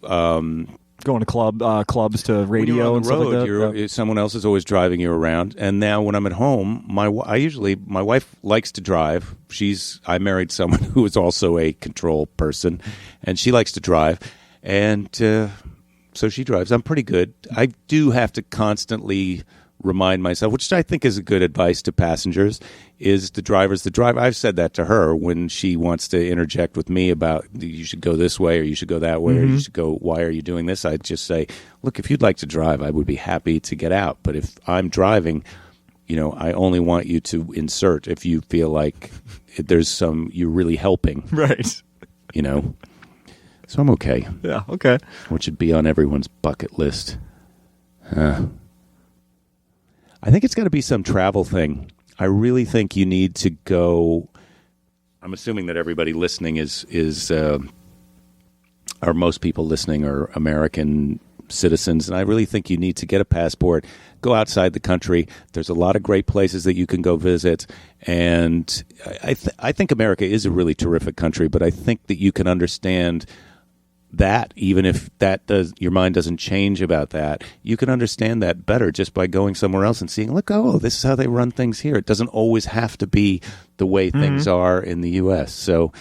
going to clubs to radio and stuff like that. Someone else is always driving you around. And now when I'm at home, my wife likes to drive. I married someone who is also a control person, and she likes to drive. And so she drives. I'm pretty good. I do have to constantly remind myself, which I think is a good advice to passengers, is the driver's the driver. I've said that to her when she wants to interject with me about you should go this way or you should go that way or you should go, why are you doing this? I'd just say, look, if you'd like to drive, I would be happy to get out. But if I'm driving, I only want you to insert if you feel like there's you're really helping. Right. So I'm okay. Yeah, okay. Which should be on everyone's bucket list. I think it's got to be some travel thing. I really think you need to go. I'm assuming that everybody listening or most people listening are American citizens, and I really think you need to get a passport, go outside the country. There's a lot of great places that you can go visit, and I think America is a really terrific country, but I think that you can understand that, even if your mind doesn't change about that, you can understand that better just by going somewhere else and seeing, look, this is how they run things here. It doesn't always have to be the way things are in the U.S. So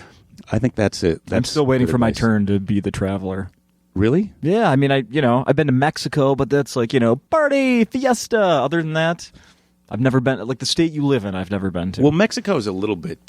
I think that's it. I'm still waiting for my turn to be the traveler. Really? Yeah, I've been to Mexico, but that's like, party, fiesta. Other than that, I've never been, like the state you live in, I've never been to. Well, Mexico is a little bit,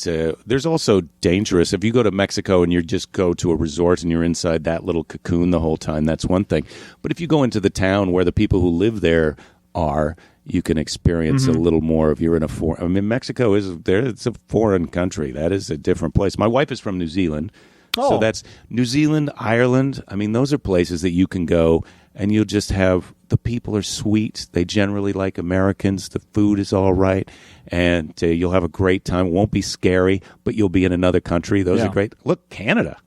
there's also dangerous. If you go to Mexico and you just go to a resort and you're inside that little cocoon the whole time, that's one thing. But if you go into the town where the people who live there are, you can experience a little more if you're in a foreign. Mexico it's a foreign country. That is a different place. My wife is from New Zealand. So that's New Zealand, Ireland. Those are places that you can go and you'll just have the people are sweet. They generally like Americans. The food is all right, and you'll have a great time. It won't be scary, but you'll be in another country. Those are great. Look, Canada.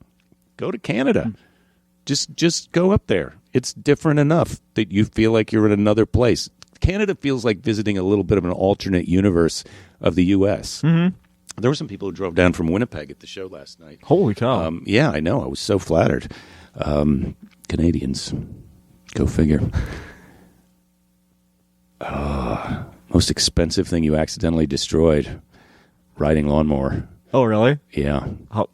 Go to Canada. Just go up there. It's different enough that you feel like you're in another place. Canada feels like visiting a little bit of an alternate universe of the U.S. Mm-hmm. There were some people who drove down from Winnipeg at the show last night. Holy cow. Yeah, I know. I was so flattered. Canadians. Go figure. Most expensive thing you accidentally destroyed. Riding lawnmower. Oh, really? Yeah. How?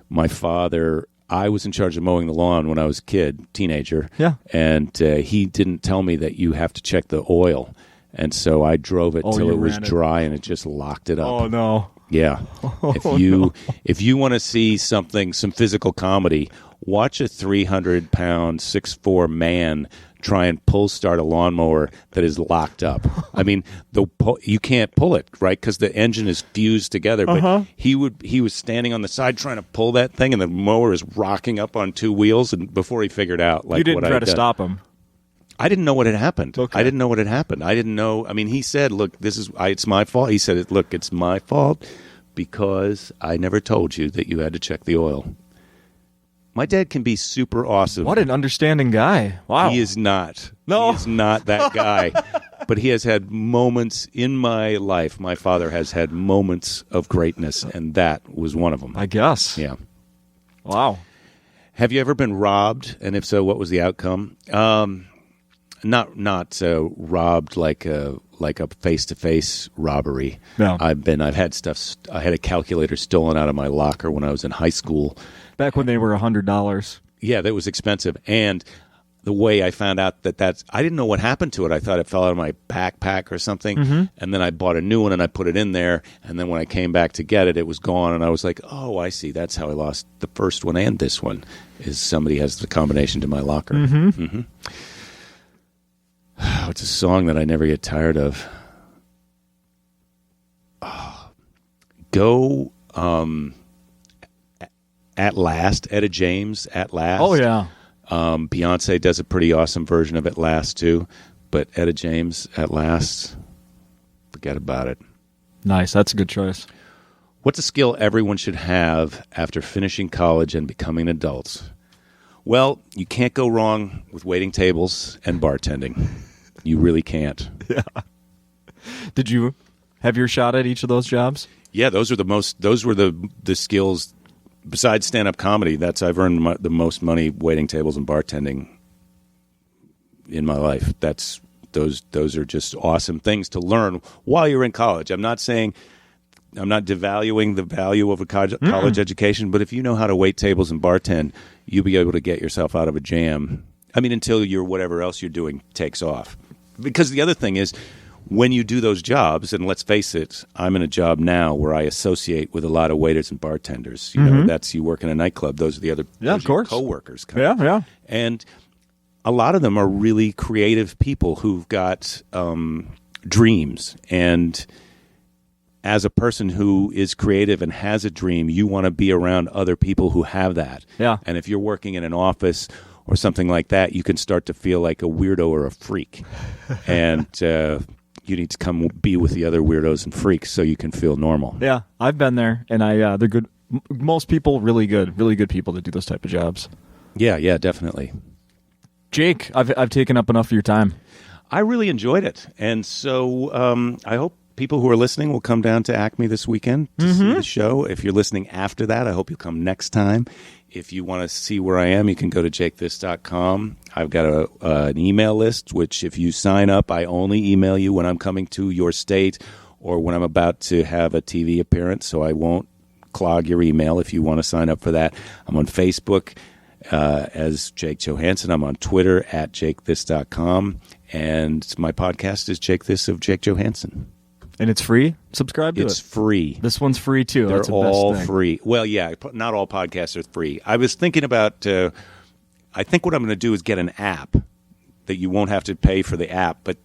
My father... I was in charge of mowing the lawn when I was a kid, teenager. Yeah. And he didn't tell me that you have to check the oil. And so I drove it till it was dry and it just locked it up. Oh, no. Yeah. If you want to see some physical comedy, watch a 300-pound, 6'4" man try and pull start a lawnmower that is locked up. I mean, you can't pull it, right? Because the engine is fused together. But he was standing on the side trying to pull that thing, and the mower is rocking up on two wheels. And before he figured out, like, you didn't what try to stop him. I didn't know what had happened. Okay. I didn't know what had happened. I didn't know. I mean, he said, "Look, it's my fault." He said, "Look, it's my fault because I never told you that you had to check the oil." My dad can be super awesome. What an understanding guy. Wow. He is not. No. He is not that guy. But he has had moments in my life. My father has had moments of greatness, and that was one of them. I guess. Yeah. Wow. Have you ever been robbed? And if so, what was the outcome? Not robbed like a face-to-face robbery. No. I've had stuff. I had a calculator stolen out of my locker when I was in high school. Back when they were $100. Yeah, that was expensive. And the way I found out I didn't know what happened to it. I thought it fell out of my backpack or something. Mm-hmm. And then I bought a new one and I put it in there. And then when I came back to get it, it was gone. And I was like, oh, I see. That's how I lost the first one and this one, is somebody has the combination to my locker. Mm-hmm. Mm-hmm. It's a song that I never get tired of. Go At Last, Etta James, At Last. Oh, yeah. Beyonce does a pretty awesome version of At Last, too. But Etta James, At Last, forget about it. Nice. That's a good choice. What's a skill everyone should have after finishing college and becoming adults? Well, you can't go wrong with waiting tables and bartending. You really can't. Yeah. Did you have your shot at each of those jobs? Yeah, those were the skills. Besides stand-up comedy, I've earned the most money waiting tables and bartending in my life. Those are just awesome things to learn while you're in college. I'm not devaluing the value of a college education, but if you know how to wait tables and bartend, you'll be able to get yourself out of a jam. I mean, until whatever else you're doing takes off. Because the other thing is, when you do those jobs, and let's face it, I'm in a job now where I associate with a lot of waiters and bartenders. You know, that's you work in a nightclub. Those are the other of course. coworkers. Yeah. And a lot of them are really creative people who've got dreams. And as a person who is creative and has a dream, you want to be around other people who have that. Yeah. And if you're working in an office or something like that, you can start to feel like a weirdo or a freak. And you need to come be with the other weirdos and freaks so you can feel normal. Yeah, I've been there, and they're good. Most people, really good people that do those type of jobs. Yeah, definitely. Jake, I've taken up enough of your time. I really enjoyed it, and so I hope people who are listening will come down to Acme this weekend to see the show. If you're listening after that, I hope you'll come next time. If you want to see where I am, you can go to jakethis.com. I've got an email list, which if you sign up, I only email you when I'm coming to your state or when I'm about to have a TV appearance, so I won't clog your email if you want to sign up for that. I'm on Facebook as Jake Johannsen. I'm on Twitter at jakethis.com. And my podcast is Jake This of Jake Johannsen. And it's free? Subscribe to it. It's free. This one's free, too. They're That's the all best thing. free. Well, yeah, not all podcasts are free. I was thinking about, I think what I'm going to do is get an app that you won't have to pay for the app. But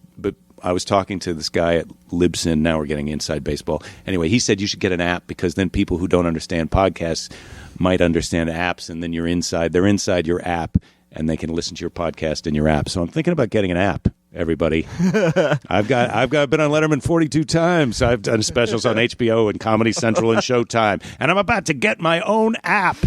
I was talking to this guy at Libsyn. Now we're getting inside baseball. Anyway, he said you should get an app because then people who don't understand podcasts might understand apps, and then they're inside your app, and they can listen to your podcast in your app. So I'm thinking about getting an app. Everybody, I've been on Letterman 42 times. I've done specials on HBO and Comedy Central and Showtime, and I'm about to get my own app.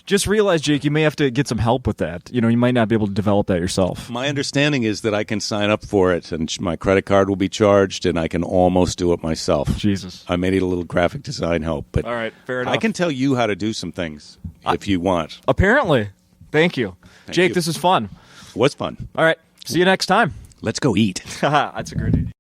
Just realize, Jake, you may have to get some help with that. You might not be able to develop that yourself. My understanding is that I can sign up for it, and my credit card will be charged, and I can almost do it myself. Jesus. I may need a little graphic design help, but all right, fair enough. I can tell you how to do some things if you want. Apparently. Thank you. Jake, you. this is fun. Was fun. All right. See you next time. Let's go eat. That's a great idea.